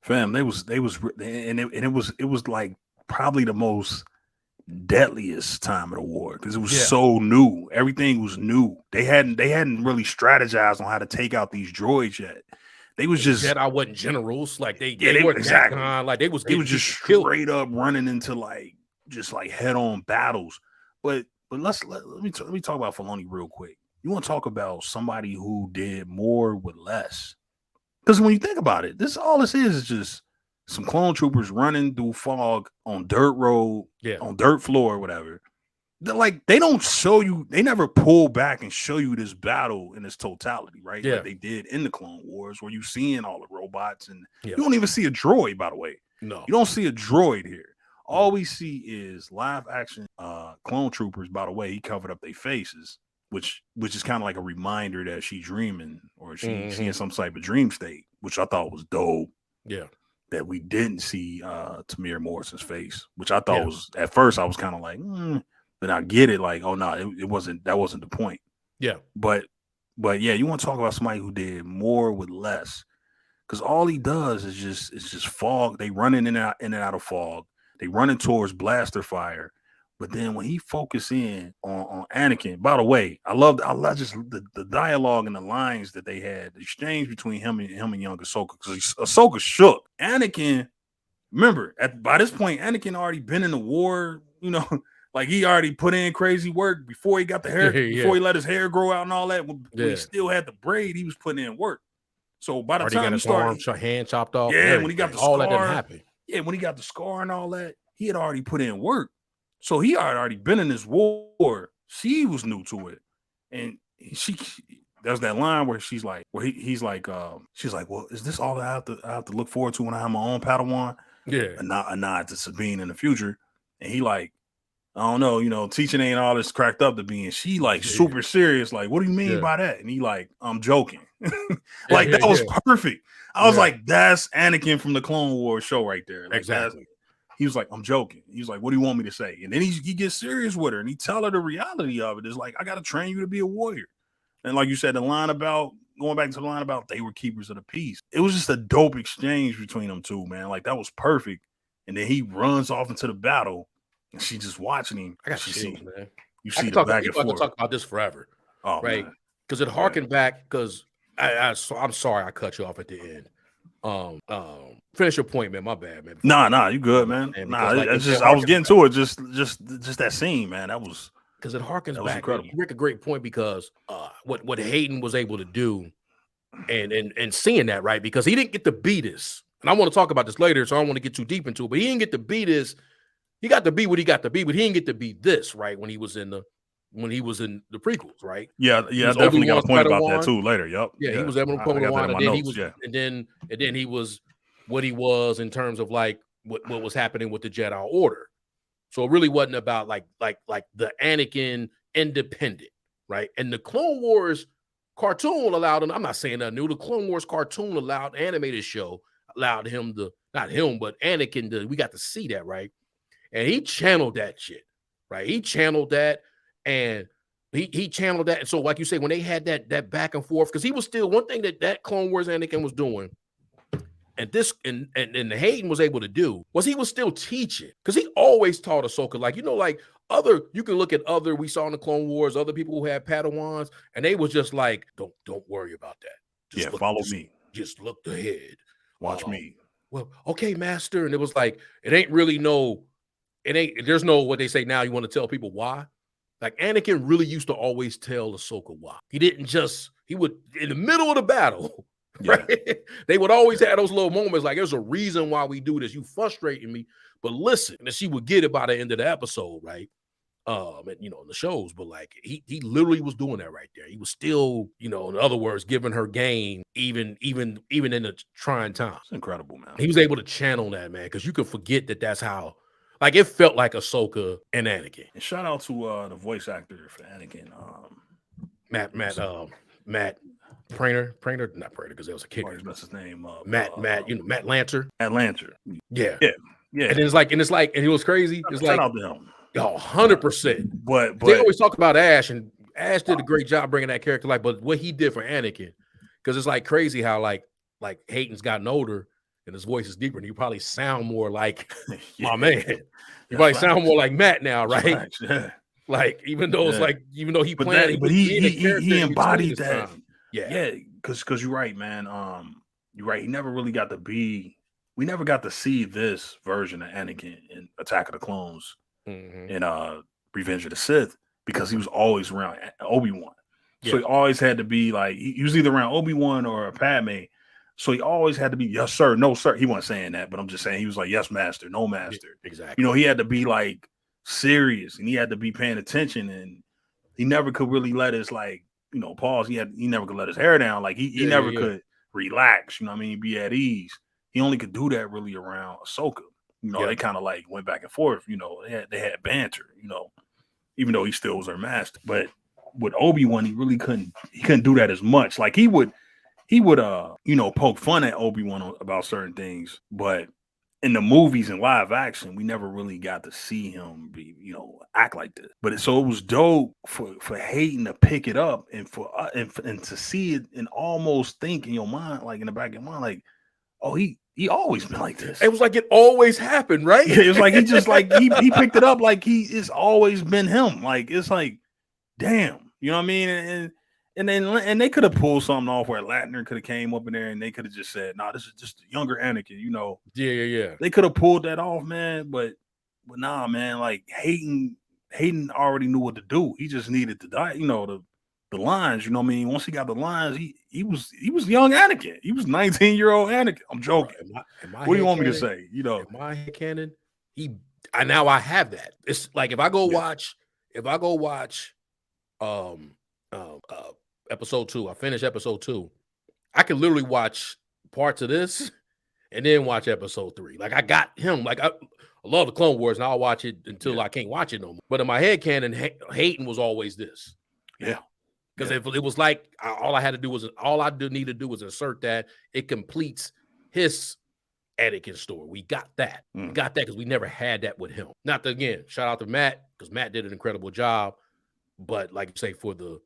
Fam, it was like probably the most deadliest time of the war because it was so new. Everything was new. They hadn't really strategized on how to take out these droids yet. They was just Jedi wasn't generals, like they weren't exactly like they was just straight up running into like head on battles. But let me talk about Filoni real quick. You want to talk about somebody who did more with less? Because when you think about it, all this is just some clone troopers running through fog on dirt road, on dirt floor or whatever. They don't show you, they never pull back and show you this battle in its totality, right? Yeah. Like they did in the Clone Wars, where you seeing all the robots, and you don't even see a droid, by the way. No. You don't see a droid here. All we see is live action clone troopers. By the way, he covered up their faces, which is kind of like a reminder that she's dreaming, or she's in some type of dream state, which I thought was dope. Yeah. That we didn't see Tamir Morrison's face, which I thought was, at first I was kind of like, but I get it. Like, oh no, it wasn't, that wasn't the point. Yeah. But yeah, you want to talk about somebody who did more with less, because all he does is just fog. They run in and out of fog. They running towards blaster fire. But then when he focused in on Anakin, by the way, I love just the dialogue and the lines that they had, the exchange between him and young Ahsoka, because Ahsoka shook. Anakin, remember, by this point, Anakin already been in the war, like he already put in crazy work before he got the hair, before he let his hair grow out and all that. When he still had the braid, he was putting in work. So by the time he started, hand chopped off, when he got the all scar, that didn't happen. Yeah, when he got the scar and all that, he had already put in work. So he had already been in this war. She was new to it. And there's that line where she's like, she's like, well, is this all I have to look forward to when I have my own Padawan? Yeah. A nod to Sabine in the future. And he like, I don't know, teaching ain't all this cracked up to be. And she like super serious. Like, what do you mean by that? And he like, I'm joking. That was perfect. I was like, that's Anakin from the Clone Wars show right there. Like, exactly. He was like, I'm joking. He's like, what do you want me to say? And then he gets serious with her, and he tell her the reality of it. Is like, I got to train you to be a warrior. And like you said, going back to the line about they were keepers of the peace. It was just a dope exchange between them two, man. Like, that was perfect. And then he runs off into the battle, and she just watching him. I got chills, man. You see the back and forth. I could talk about this forever. Oh, right? Because it harkened back, because I'm sorry I cut you off at the end. Finish your point, man. My bad, man. Nah, you good, man. I was getting to it. Just that scene, man. That was, because it harkens back. You make a great point, because what Hayden was able to do, and seeing that, right? Because he didn't get to be this, and I want to talk about this later, so I don't want to get too deep into it. But he didn't get to be this. He got to be what he got to be, but he didn't get to be this, right? When he was in the prequels, right? Yeah, I definitely got a point about that too later. Yep. Yeah, he was able to Padawan, and then he was, and then he was what he was in terms of like what was happening with the Jedi Order. So it really wasn't about like the Anakin independent, right? And the Clone Wars cartoon allowed him. I'm not saying nothing new. The Clone Wars cartoon animated show allowed him to, not him, but Anakin we got to see that, right? And he channeled that shit, right? He channeled that, and he channeled that. And so, like you say, when they had that back and forth, because he was still, one thing that Clone Wars Anakin was doing, and the Hayden was able to do, was he was still teaching, because he always taught Ahsoka, like, you can look at we saw in the Clone Wars, other people who had Padawans, and they was just like, don't worry about that. Just follow me. Just look ahead. Watch me. Well, okay, master. And it was like, there's no, what they say now, you want to tell people why. Like, Anakin really used to always tell Ahsoka why. He didn't just he would in the middle of the battle, right? They would always have those little moments like, there's a reason why we do this. You frustrating me, but listen, and she would get it by the end of the episode, right? And, you know, in the shows, but like he literally was doing that right there. He was still, you know, in other words, giving her game even in the trying times. It's incredible, man. He was able to channel that, man, because you could forget that that's how, like, it felt like Ahsoka and Anakin. And shout out to the voice actor for Anakin, Matt Prater, not Prater, because there was a kicker. That's his name. Matt Lancer. Matt Lancer. Yeah. And it's like, and it was crazy. It's shout like, out to him. 100%. But they always talk about Ash, and Ash did a great job bringing that character life. But what he did for Anakin, because it's like crazy how like Hayden's gotten older and his voice is deeper, and you probably sound more like my man. You probably sound more like Matt now, right? Yeah. Like even though it's like he played, but he embodied that. Time. Yeah, because you're right, man. You're right. He never really got to be. We never got to see this version of Anakin in Attack of the Clones. In Revenge of the Sith, because he was always around Obi-Wan. So he always had to be like, he was either around Obi-Wan or Padme. So he always had to be, yes, sir, no, sir. He wasn't saying that, but I'm just saying he was like, yes, master, no, master. Exactly. You know, he had to be like serious, and he had to be paying attention, and he never could really let his, like, you know, pause. He never could let his hair down. Like he never could relax, you know what I mean? Be at ease. He only could do that really around Ahsoka. You know, they kind of like went back and forth. You know, they had banter. You know, even though he still was their master. But with Obi-Wan, he really couldn't do that as much. Like he would you know, poke fun at Obi-Wan about certain things. But in the movies and live action, we never really got to see him be, you know, act like this. But so it was dope for Hayden to pick it up and and to see it and almost think in your mind, like in the back of your mind, like, oh, he always been like this. It was like it always happened, right? It was like he just like he picked it up like it's always been him. Like it's like, damn, you know what I mean? And they could have pulled something off where Latner could have came up in there and they could have just said, "Nah, this is just a younger Anakin," you know? Yeah. They could have pulled that off, man. But nah, man. Like Hayden already knew what to do. He just needed to die, you know, the lines, you know what I mean? Once he got the lines, he was young Anakin. He was 19-year-old Anakin. I'm joking. What do you want me to say? You know, in my head canon, I have that. It's like if I go watch episode 2, I finish episode 2, I can literally watch parts of this and then watch episode 3. Like I got him. Like I love the Clone Wars, and I'll watch it until I can't watch it no more. But in my head canon, Hayden was always this. Yeah. Because if it was like all I need to do was insert that, it completes his Anakin story. We got that. We got that because we never had that with him. Not to, again, shout out to Matt, because Matt did an incredible job. But like you say, for the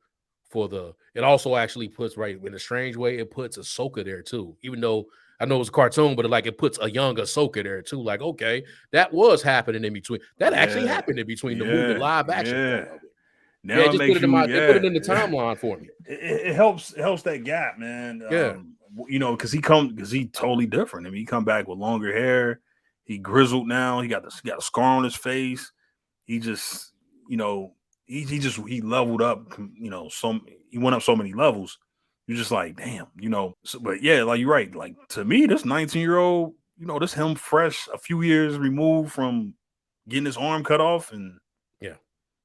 it also actually puts, right, in a strange way, it puts Ahsoka there too. Even though I know it's a cartoon, but it puts a young Ahsoka there too. Like, okay, that was happening in between. That actually happened in between the movie live action. Now just put it in they put it in the timeline for me. It helps that gap, man. You know, because he totally different. I mean, he come back with longer hair. He grizzled now. He got a scar on his face. He just, you know, he leveled up. You know, he went up so many levels. You're just like, damn, you know. But yeah, like you're right. Like to me, this 19-year-old, you know, this him fresh, a few years removed from getting his arm cut off, and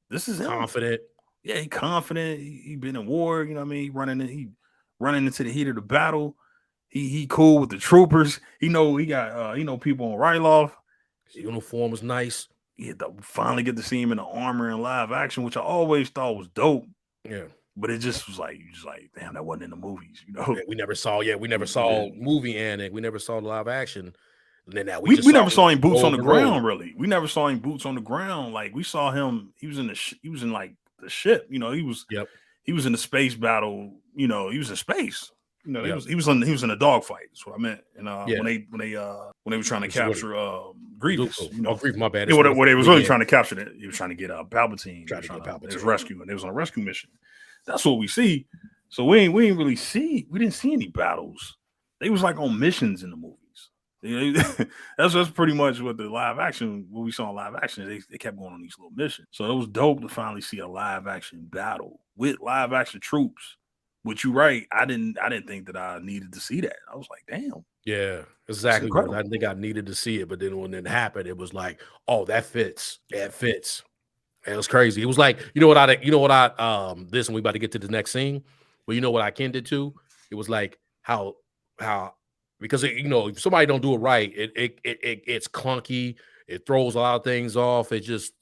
this is him. Confident. Yeah, he confident. He been in war, you know what I mean? He running into the heat of the battle. He cool with the troopers. He got people on Ryloth. His uniform was nice. Yeah, finally get to see him in the armor in live action, which I always thought was dope. Yeah. But it just was like, damn, that wasn't in the movies, you know. Yeah, we never saw movie Anakin. We never saw live action. And then we never saw him boots on the ground, really. We never saw him boots on the ground. Like we saw him, he was in like the ship, you know. He was in the space battle, you know. He was in space, you know. He was in a dogfight. That's what I meant. And when they were trying to capture Grievous, you know, Grievous, my bad. What they was really trying to capture that, he was trying to get Palpatine. Palpatine. It was rescue, and they was on a rescue mission. That's what we see. So we didn't see any battles. They was like on missions in the movie. That's pretty much what we saw in live action. They kept going on these little missions. So it was dope to finally see a live action battle with live action troops But you're right. I didn't think that I needed to see that. I was like, damn. Yeah, exactly. I didn't think I needed to see it, but then when it happened, it was like, oh, that fits. That fits. It was crazy. It was like, this, and we about to get to the next scene, but you know what I can did too? It was like how because if somebody don't do it right, it's clunky. It throws a lot of things off. It's just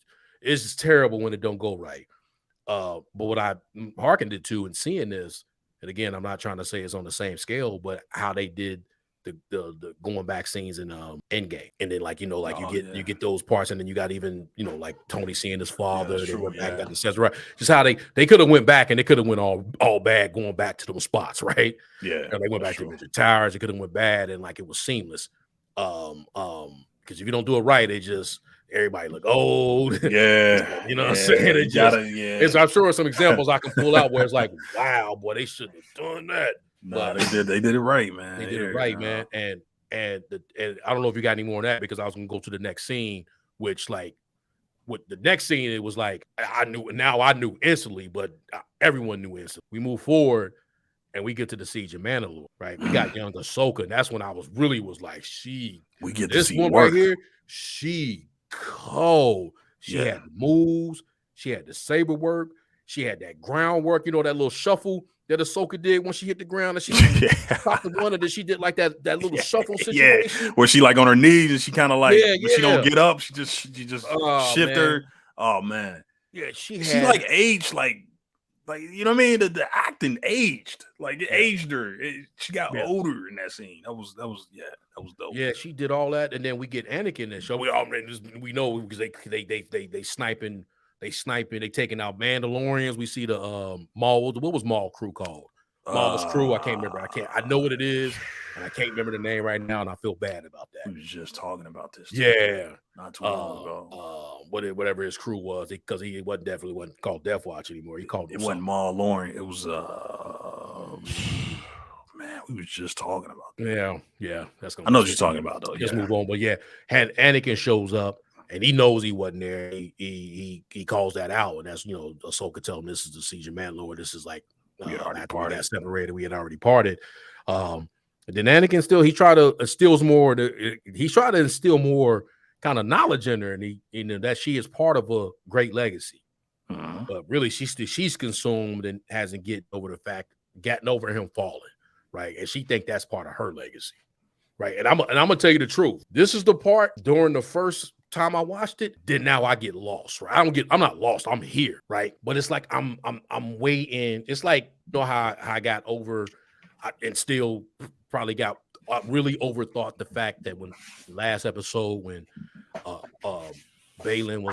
terrible when it don't go right. But what I hearkened it to and seeing this, and again, I'm not trying to say it's on the same scale, but how they did the going back scenes in Endgame, and then you get those parts, and then you got even like Tony seeing his father. They went back, got the sets right. Just how they could have went back, and they could have went all bad going back to those spots, right? Yeah, and they went back to the towers. It could have went bad, and like it was seamless. Because if you don't do it right, everybody look old. Yeah. You know what I'm saying? I'm sure some examples I can pull out where it's like, wow, boy, they shouldn't have done that. No, they did it right, man. They did it right, man. And I don't know if you got any more on that, because I was gonna go to the next scene, which with the next scene, it was like I knew instantly, but everyone knew instantly. We move forward and we get to the Siege of Mandalore, right? We got young Ahsoka, and that's when I was like, we get this to see one work. right here, she cold. She had the moves, she had the saber work, she had that groundwork, that little shuffle that Ahsoka did when she hit the ground, and she popped the one, and then she did like that little shuffle situation. Where she like on her knees and she kind of like she don't get up, she just shift her. Oh man. Yeah, she like aged like you know what I mean? The acting aged. Like it aged her. She got older in that scene. That was dope. Yeah, she did all that, and then we get Anakin and show. We know because they sniping. They taking out Mandalorians. We see the Maul. What was Maul crew called? Maul's crew. I can't remember. I know what it is, and I can't remember the name right now, and I feel bad about that. We was just talking about this. Yeah, not too long ago. Whatever his crew was, because he definitely wasn't called Death Watch anymore. He called it wasn't Maul Lauren. It was man, we was just talking about that. Yeah, that's gonna. I know what you're talking about though. Just move on, but Anakin shows up. And he knows he wasn't there. He calls that out, and that's Ahsoka telling him this is the Siege of Mandalore. This is like after we got separated, we had already parted. And then Anakin he tried to instill more kind of knowledge in her, and that she is part of a great legacy. But really, she's consumed and hasn't gotten over him falling, right? And she think that's part of her legacy, right? And I'm gonna tell you the truth. This is the part during the first time I watched it, then now I get lost, right? I'm not lost, I'm here, right? But it's like I'm way in. It's like how I got over and still probably got really overthought the fact that when last episode when Balin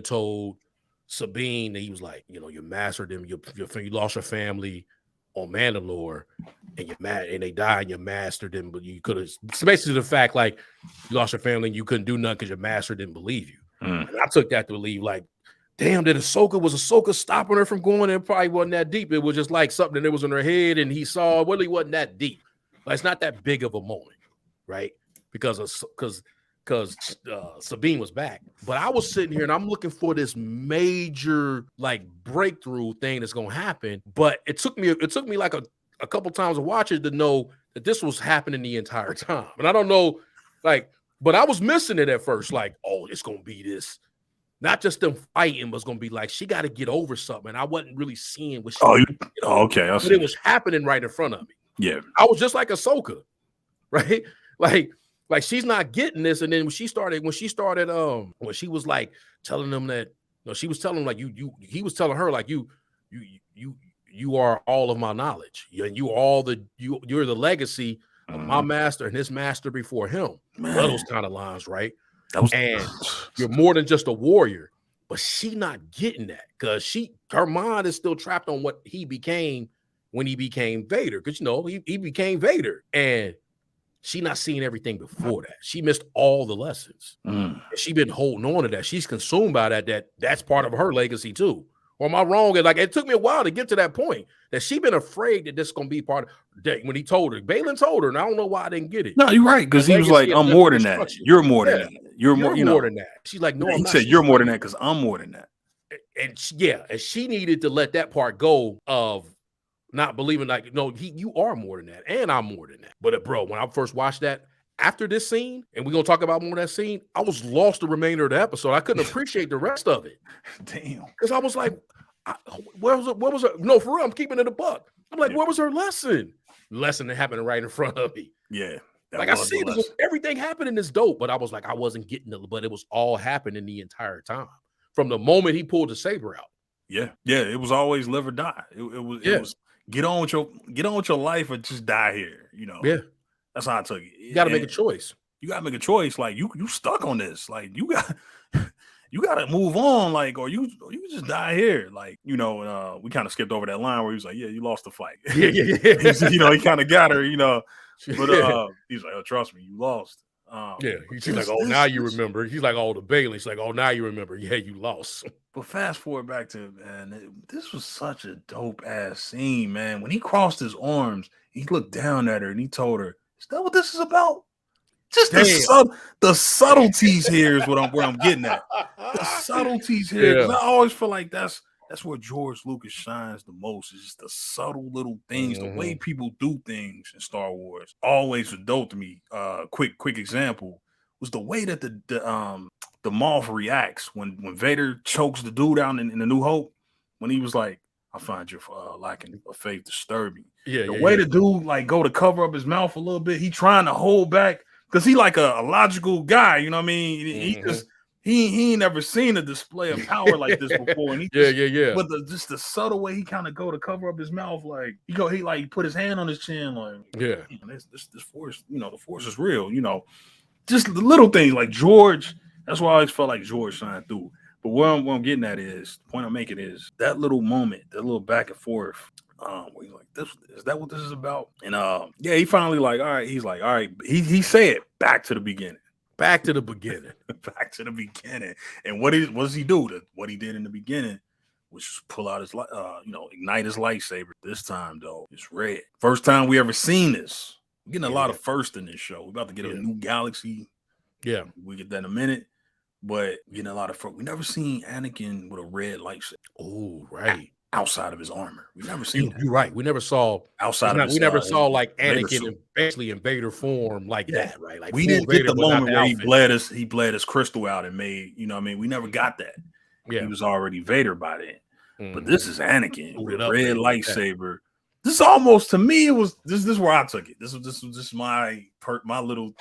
told Sabine that he was like, you mastered them, you lost your family on Mandalore, and they died and you mastered them, but you could have. It's basically the fact like you lost your family and you couldn't do nothing because your master didn't believe you. And I took that to believe like, damn, was Ahsoka stopping her from going? It probably wasn't that deep. It was just like something that was in her head, and he saw it really wasn't that deep. Like, it's not that big of a moment, right? Because Sabine was back, but I was sitting here and I'm looking for this major like breakthrough thing that's gonna happen. But it took me like a couple times to watch it to know that this was happening the entire time. And I don't know, but I was missing it at first. Like, oh, it's gonna be this, not just them fighting, but it's gonna be like she got to get over something. And I wasn't really seeing what she. Okay, but it was happening right in front of me. Yeah, I was just like Ahsoka, right? Like she's not getting this, and then when she started, when she was like telling them that, she was telling him like he was telling her like you are all of my knowledge, you're the legacy of my master and his master before him. Those kind of lines, right? And you're more than just a warrior, but she not getting that because her mind is still trapped on what he became when he became Vader, because he became Vader and. She not seeing everything before that. She missed all the lessons. And she been holding on to that. She's consumed by that's part of her legacy too. Or am I wrong? And like it took me a while to get to that point that she been afraid that this is gonna be part of that when he told her. Balin told her, and I don't know why I didn't get it. No, you're right, because he was like, I'm more than that. You're more than that. You're more than that. She's like, no, he said you're more than that because I'm more than that. And she needed to let that part go of not believing like, no, you are more than that, and I'm more than that. But bro, when I first watched that, after this scene, and we're gonna talk about more of that scene, I was lost the remainder of the episode. I couldn't appreciate the rest of it. Damn. Because I was like, where was her? No, for real, I'm keeping it a buck. I'm like, where was her lesson? Lesson that happened right in front of me. Yeah. Like I see this, everything happening is dope, but I was like, I wasn't getting it, but it was all happening the entire time. From the moment he pulled the saber out. Yeah. It was always live or die. It was get on with your life or just die here. Yeah. That's how I took it. You gotta make a choice. You gotta make a choice. Like you stuck on this. Like you gotta move on. Like, or you just die here. Like, we kind of skipped over that line where he was like, yeah, you lost the fight. Yeah. He kind of got her, but he's like, oh, trust me, you lost. She's like, oh, now you remember. He's like, oh, the Bailey. She's like, oh, now you remember. Yeah, you lost. But fast forward back to, man, this was such a dope ass scene, man. When he crossed his arms, he looked down at her and he told her, is that what this is about? Just the subtleties here is where I'm getting at. The subtleties here. I always feel like that's where George Lucas shines the most. Is just the subtle little things, the way people do things in Star Wars. Always was dope to me. Quick example was the way that the Moff reacts when Vader chokes the dude out in the New Hope. When he was like, I find your lacking of faith disturbing. The way the dude like go to cover up his mouth a little bit, he trying to hold back because he like a logical guy. You know what I mean? He just he ain't never seen a display of power like this before. And But just the subtle way he kind of go to cover up his mouth, like he like put his hand on his chin, like this force, the force is real. Just the little things like George. That's why I always felt like George shined through. But what I'm getting at is, the point I'm making is that little moment, that little back and forth, where you're like, is that what this is about? And he finally like, all right, he's like, all right, he said back to the beginning. Back to the beginning. Back to the beginning. And what does he do? What he did in the beginning was just pull out his ignite his lightsaber. This time though, it's red. First time we ever seen this. We're getting a lot of first in this show. We're about to get a new galaxy. Yeah. We get that in a minute. But getting a lot of we never seen Anakin with a red lightsaber. Oh, right. Outside of his armor. We never seen You're right. We never saw outside of his, we never saw like Anakin basically in Vader form like that, right? Like we didn't get the moment where he bled his crystal out and made, we never got that. Yeah. He was already Vader by then. But this is Anakin with a red lightsaber. This is almost, to me, it was this is where I took it. This was just my little.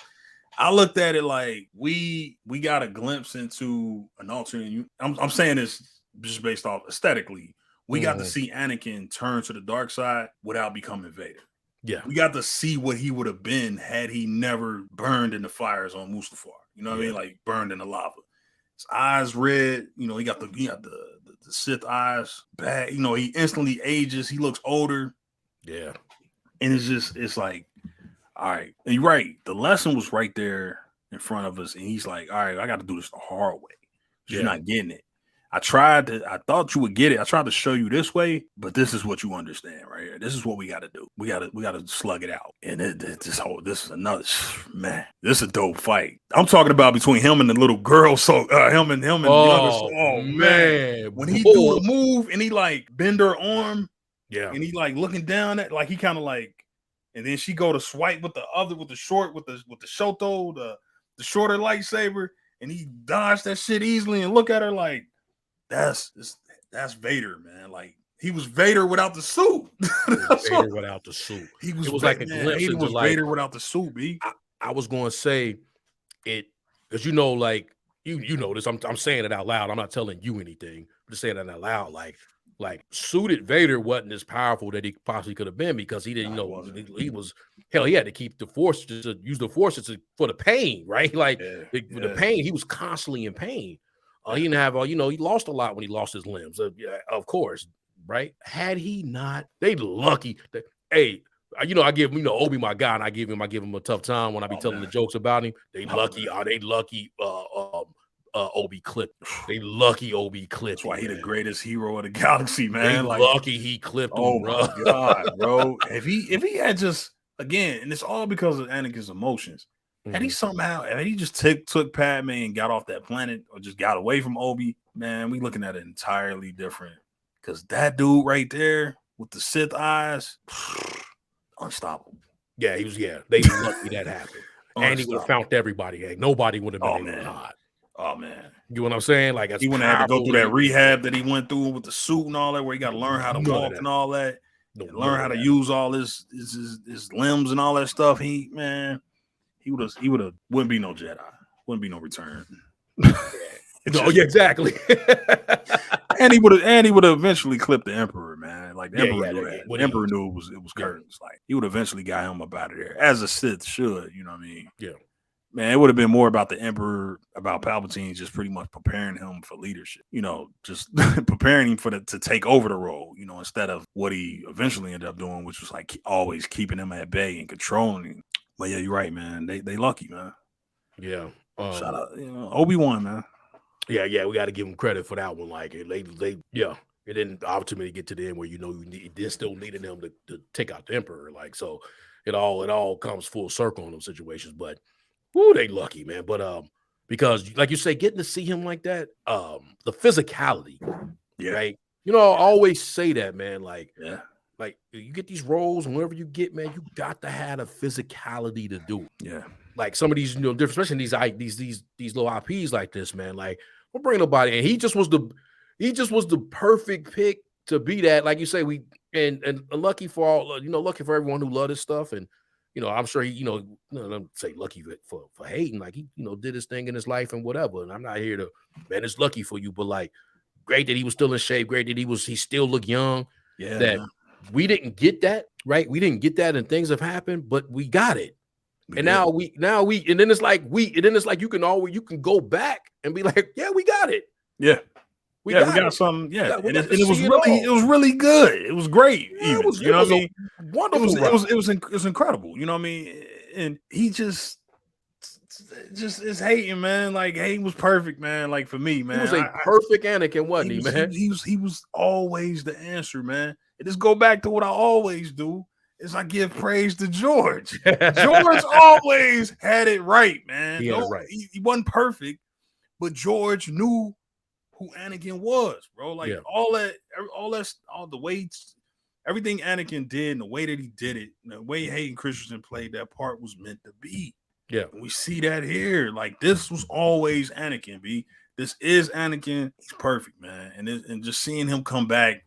I looked at it like we got a glimpse into an alternate. I'm saying this just based off aesthetically. We got to see Anakin turn to the dark side without becoming Vader. Yeah, we got to see what he would have been had he never burned in the fires on Mustafar. You know what I mean? Like burned in the lava. His eyes red. He got the Sith eyes bad. He instantly ages. He looks older. Yeah, and it's like. All right. And you're right. The lesson was right there in front of us. And he's like, all right, I got to do this the hard way. You're not getting it. I thought you would get it. I tried to show you this way, but this is what you understand right here. This is what we got to do. We got to slug it out. And this is another, man, this is a dope fight. I'm talking about between him and the little girl. So him and man. When he do a move and he like bend her arm. Yeah. And he like looking down at, like, he kind of like, and then she go to swipe with the Shoto, the shorter lightsaber, and he dodged that shit easily and look at her like, that's Vader, man. Like he was Vader without the suit. Vader without the suit. It was like a glimpse into like Vader without the suit, B. I was going to say it because like you know this. I'm saying it out loud. I'm not telling you anything. I'm just saying it out loud. Like suited Vader wasn't as powerful that he possibly could have been because he didn't know he was hell. He had to keep the force to use the forces for the pain, right? Like the pain, he was constantly in pain. He didn't have he lost a lot when he lost his limbs. Of course, right? Had he not, they lucky. Hey, I give Obi my guy, and I give him a tough time when I be telling the jokes about him. They lucky. Obi clipped. They lucky Obi clipped. That's why he the greatest hero of the galaxy, man. They lucky he clipped him. Oh my god, bro! If he had just again, and it's all because of Anakin's emotions. Had he just took Padme and got off that planet, or just got away from Obi, man, we looking at it entirely different. Because that dude right there, with the Sith eyes, unstoppable. Yeah, he was. Yeah, they lucky that happened. And he would have found everybody. Hey, nobody would have been able to hide. Oh man, you know what I'm saying? Like he wouldn't have had to go through that rehab that he went through with the suit and all that, where he got to learn how to walk and all that, and learn how to use all his limbs and all that stuff. He wouldn't be no Jedi, wouldn't be no return. No, yeah, exactly. and he would have eventually clipped the Emperor, man. Like the Emperor knew that. The Emperor knew it was curtains. Like he would eventually got him up out of there, as a Sith should. You know what I mean? Yeah. Man, it would have been more about the Emperor, about Palpatine, just pretty much preparing him for leadership. You know, just preparing him to take over the role. You know, instead of what he eventually ended up doing, which was like always keeping him at bay and controlling him. But yeah, you're right, man. They lucky, man. Yeah. Shout out, Obi-Wan, man. Yeah, we got to give him credit for that one. Like it didn't ultimately get to the end where they still needed him to take out the Emperor. Like so, it all comes full circle in those situations. But whoo, they lucky, man. But because like you say, getting to see him like that, the physicality, right? I always say that, man. Like you get these roles, and whatever you get, man, you got to have a physicality to do it. Yeah. Like some of these, different, especially these little IPs like this, man. Like, we'll bring nobody, and he just was the perfect pick to be that. Like you say, and lucky for all, lucky for everyone who loved his stuff, and I'm sure he, don't say lucky for hating, like he, did his thing in his life and whatever. And I'm not here to, man, it's lucky for you, but like, great that he was still in shape, great that he still looked young. Yeah, that we didn't get that, right? We didn't get that, and things have happened, but we got it. And now we, and then it's like you can go back and be like, yeah, we got it. Yeah. We got something. Yeah. And it was really good. It was great. It was wonderful. It was incredible. You know what I mean? And he just is hating, man. Like Hayden was perfect, man. Like for me, man. He was a perfect Anakin, wasn't he, man? He was always the answer, man. And just go back to what I always do. Is I give praise to George. George always had it right, man. He wasn't perfect, but George knew who Anakin was, bro. Like all the weights, everything Anakin did, and the way that he did it, and the way Hayden Christensen played that part was meant to be. Yeah, and we see that here. Like this was always Anakin. This is Anakin. He's perfect, man. And just seeing him come back.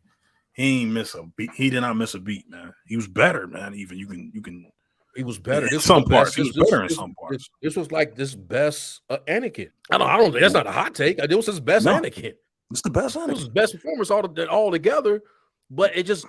He ain't miss a beat. He did not miss a beat, man. He was better, man. Even you can. He was better. In some parts, he was better in some parts. This was like this best Anakin. I don't think that's not a hot take. It was his best Anakin. It's the best Anakin. It was his best performance all together. But it's just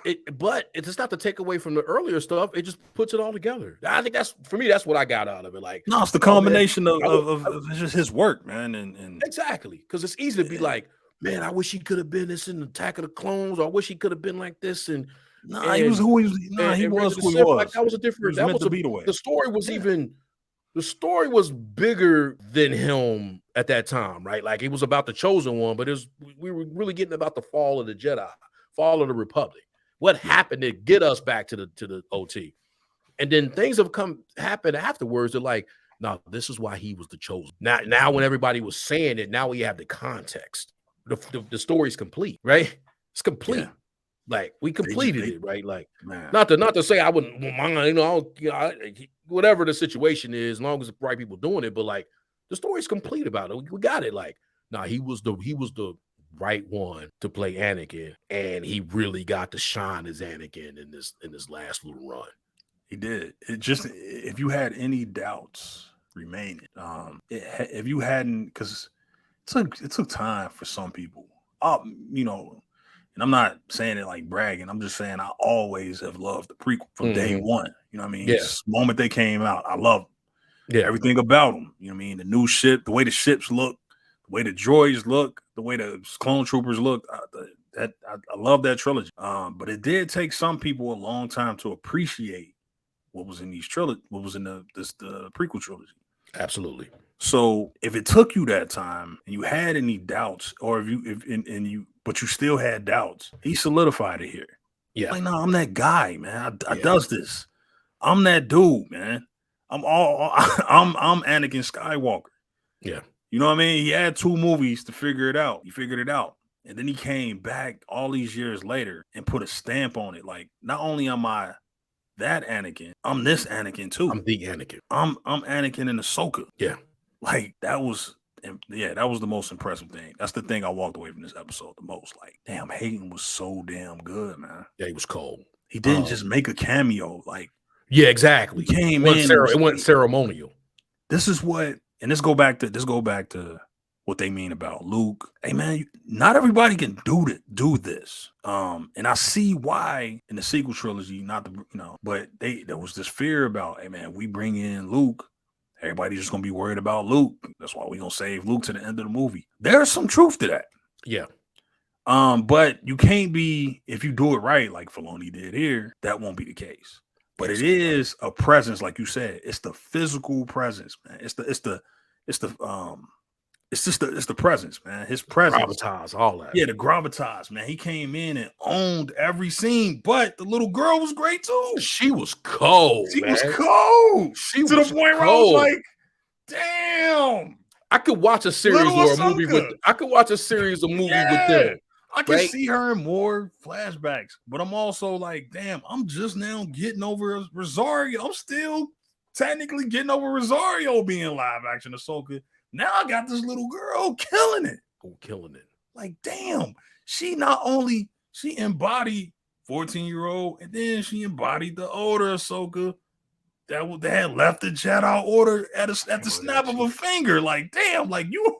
not to take away from the earlier stuff. It just puts it all together. I think that's for me. That's what I got out of it. Like no, it's the combination of just his work, man. And exactly, because it's easy to be like, man, I wish he could have been this in Attack of the Clones, or I wish he could have been like this. And he was who he was. He was who he was. Like, that was a different. That was the story was the story was bigger than him at that time, right? Like it was about the chosen one, but we were really getting about the fall of the Jedi, fall of the Republic. What happened to get us back to the OT, and then things have happened afterwards. They're like, no, this is why he was the chosen. Now when everybody was saying it, now we have the context. The story's complete, right? It's complete. Yeah. Like we completed it, right? Like not to say I wouldn't mind, whatever the situation is, as long as the right people doing it. But like the story's complete about it. We got it. Like he was the right one to play Anakin, and he really got to shine as Anakin in this last little run. He did. It just if you had any doubts remaining, if you hadn't, because. It took time for some people. And I'm not saying it like bragging. I'm just saying I always have loved the prequel from day one. You know what I mean? Yeah. The moment they came out, I loved everything about them. You know what I mean? The new ship, the way the ships look, the way the droids look, the way the clone troopers look. I love that trilogy. But it did take some people a long time to appreciate what was in the prequel trilogy. Absolutely. So if it took you that time and you had any doubts, or but you still had doubts, he solidified it here. Yeah. Like, no, I'm that guy, man. I does this. I'm that dude, man. I'm Anakin Skywalker. Yeah. You know what I mean? He had 2 movies to figure it out. He figured it out. And then he came back all these years later and put a stamp on it. Like, not only am I that Anakin, I'm this Anakin too. I'm the Anakin. I'm Anakin in Ahsoka. Yeah. Like, that was the most impressive thing. That's the thing I walked away from this episode the most. Like, damn, Hayden was so damn good, man. Yeah, he was cold. He didn't just make a cameo. Like, yeah, exactly. He came in. It wasn't ceremonial. This is what, and this go back to what they mean about Luke. Hey, man, not everybody can do this. And I see why in the sequel trilogy, but there was this fear about, hey, man, we bring in Luke. Everybody's just gonna be worried about Luke. That's why we're gonna save Luke to the end of the movie. There's some truth to that. Yeah. But you can't be, if you do it right, like Filoni did here, that won't be the case. But it is a presence, like you said. It's the physical presence, man. It's the presence, man. His presence. Gravitas, all that. Yeah, the gravitas, man. He came in and owned every scene, but the little girl was great too. She was cold. She was cold. She to was the point where I was like, damn. I could watch a series or a movie with with them. I can see her in more flashbacks, but I'm also like, damn, I'm just now getting over Rosario. I'm still technically getting over Rosario being live action Ahsoka. Now I got this little girl killing it. Like, damn, she embodied 14-year-old, and then she embodied the older Ahsoka that had left the Jedi Order at the snap of a finger. Like, damn, like you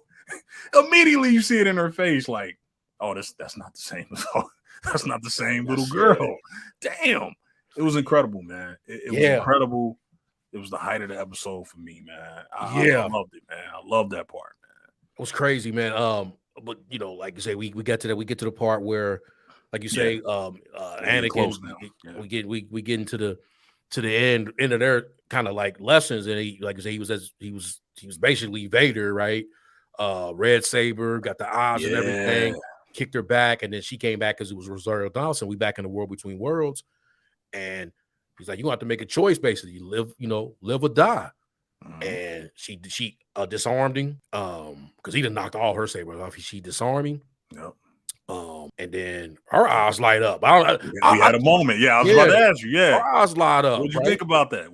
immediately you see it in her face, like, oh, that's not the same. That's not the same little girl. Damn, it was incredible, man. It was incredible. It was the height of the episode for me, man. I loved it, man. I loved that part, man. It was crazy, man. But like you say, we get to the part where, like you say, Anakin, we get into the end of their kind of like lessons, and he, like you say, he was basically Vader, right? Red saber, got the eyes and everything, kicked her back, and then she came back because it was Rosario Dawson. We back in the world between worlds, and he's like, you have to make a choice, basically. Live or die. And she disarmed him because he done knocked all her sabers off. She disarmed him. Yep. And then her eyes light up. We had a moment. Yeah, I was about to ask you. Yeah, her eyes light up. What'd you think about that?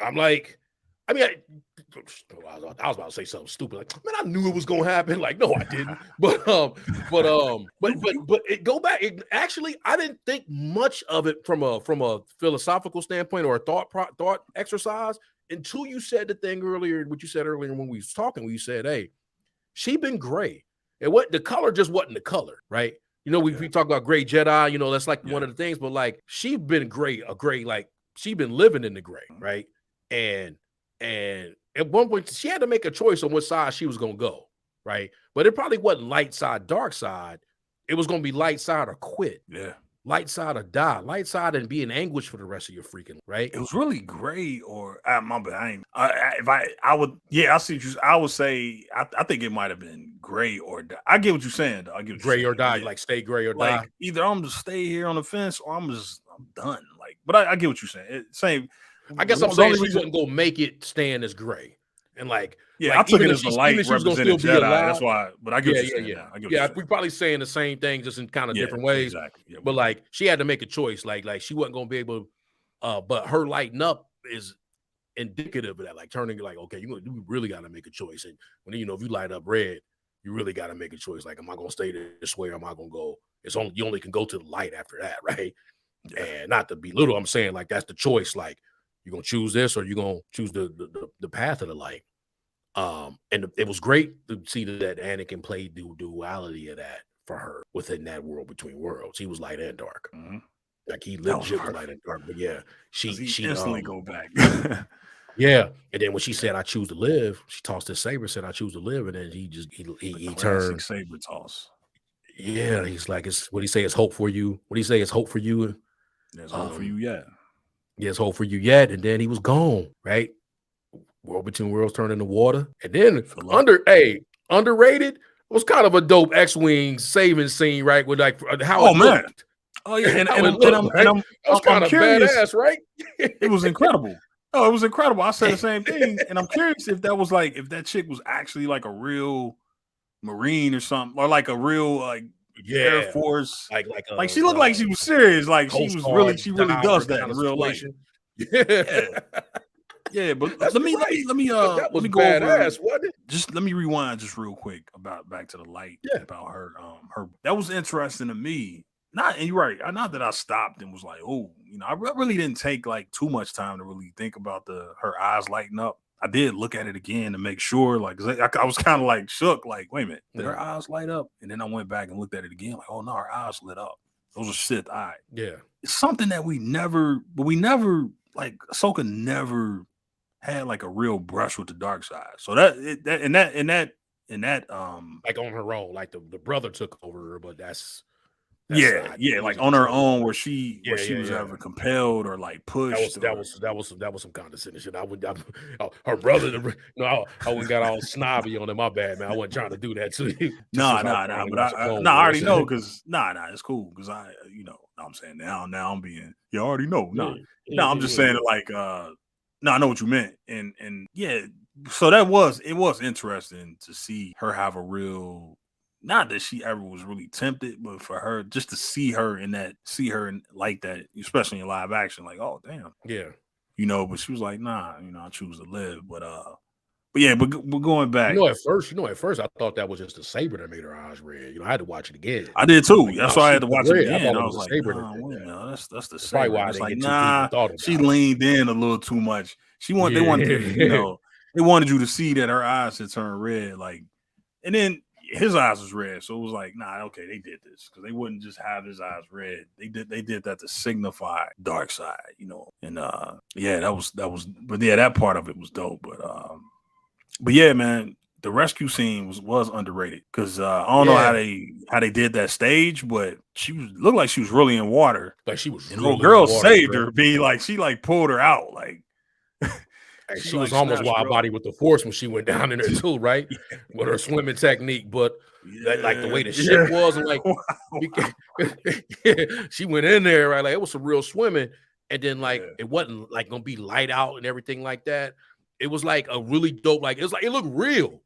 I'm like, I was about to say something stupid. Like, man, I knew it was gonna happen. Like, no, I didn't. But it go back. Actually, I didn't think much of it from a philosophical standpoint or a thought exercise until you said the thing earlier. What you said earlier when we was talking, when you said, "Hey, she been gray." And what the color just wasn't the color, right? We talk about gray Jedi. That's like one of the things. But like, she been gray, like she been living in the gray, right? And at one point, she had to make a choice on what side she was going to go, right? But it probably wasn't light side, dark side. It was going to be light side or quit. Yeah. Light side or die. Light side and be in anguish for the rest of your freaking, right? It was really gray or, my bad. I see what you, I would say, I think it might have been gray or die. I get what you're saying, though. I get what gray you're or die, like stay gray or die. Either I'm just stay here on the fence or I'm done. Like, but I get what you're saying. Same. I guess I'm saying she wasn't gonna make it stand as gray, and like, I took it as the light represented Jedi. That's why. But I get what you're saying. We're probably saying the same thing, just in kind of different ways. Exactly. Yeah, but like, she had to make a choice. Like she wasn't gonna be able. But her lighting up is indicative of that. Like turning, like, okay, you really got to make a choice. And when if you light up red, you really got to make a choice. Like, am I gonna stay this way, or am I gonna go? You only can go to the light after that, right? Yeah. And not to belittle, I'm saying like that's the choice. Like, you're gonna choose this, or you're gonna choose the path of the light. And it was great to see that Anakin played the duality of that for her within that world between worlds. He was light and dark. Mm-hmm. Like he legit was light and dark. But yeah, she instantly go back. Yeah, and then when she said, "I choose to live," she tossed his saber, said, "I choose to live," and then he turned saber toss. Yeah, he's like, "It's what he say? It's hope for you." What he say? It's hope for you. There's hope for you yet. Yes, hope for you yet. And then he was gone, right? World between worlds turned into water. And then underrated was kind of a dope X-Wing saving scene, right? With like how it looked. Oh yeah, and I'm kind of badass, right? It was incredible. Oh, it was incredible. I said the same thing, and I'm curious if that chick was actually like a real Marine or something, or like a real like Air Force. Like she looked like she was serious. Like she really does that in real life. Yeah, but let me go badass, over. Wasn't it? Just let me rewind just real quick about back to the light about her. Her that was interesting to me. And you're right. Not that I stopped and was like, oh, I really didn't take like too much time to really think about her eyes lighting up. I did look at it again to make sure, like, I was kind of like shook, like, wait a minute, did her eyes light up? And then I went back and looked at it again, like, oh no, her eyes lit up. Those are Sith eyes. Yeah, it's something that we never, like, Ahsoka never had like a real brush with the dark side. So that like on her own, like the brother took over her, but that's like on her own, where she was ever compelled or like pushed. That was some condescending shit. Her brother. I wouldn't got all snobby on it. My bad, man. I wasn't trying to do that to you. Nah. But I already know because it's cool because I'm saying now I'm being you already know. I'm just saying it like I know what you meant, and yeah. So it was interesting to see her have a real. Not that she ever was really tempted, but for her just to see her like that, especially in live action, like, oh damn, yeah, But she was like, nah, I choose to live. But going back, at first I thought that was just a saber that made her eyes red. I had to watch it again. I did too. That's why I had to watch it again. I was like, that's the saber. Why it's like, she it. leaned in a little too much. They wanted they wanted you to see that her eyes had turned red, like, and then his eyes was red, so it was like, nah, okay, they did this because they wouldn't just have his eyes red. They did that to signify dark side, And that was. But yeah, that part of it was dope. But yeah, man, the rescue scene was underrated because I don't know how they did that stage, but looked like she was really in water. Like she was. And really girl saved her, being like she like pulled her out like. She was almost wide body with the force when she went down in there too, right? With her swimming technique, but like the way the ship was, and like she went in there, right? Like it was some real swimming, and then like it wasn't like gonna be light out and everything like that. It was like a really dope, like it looked real.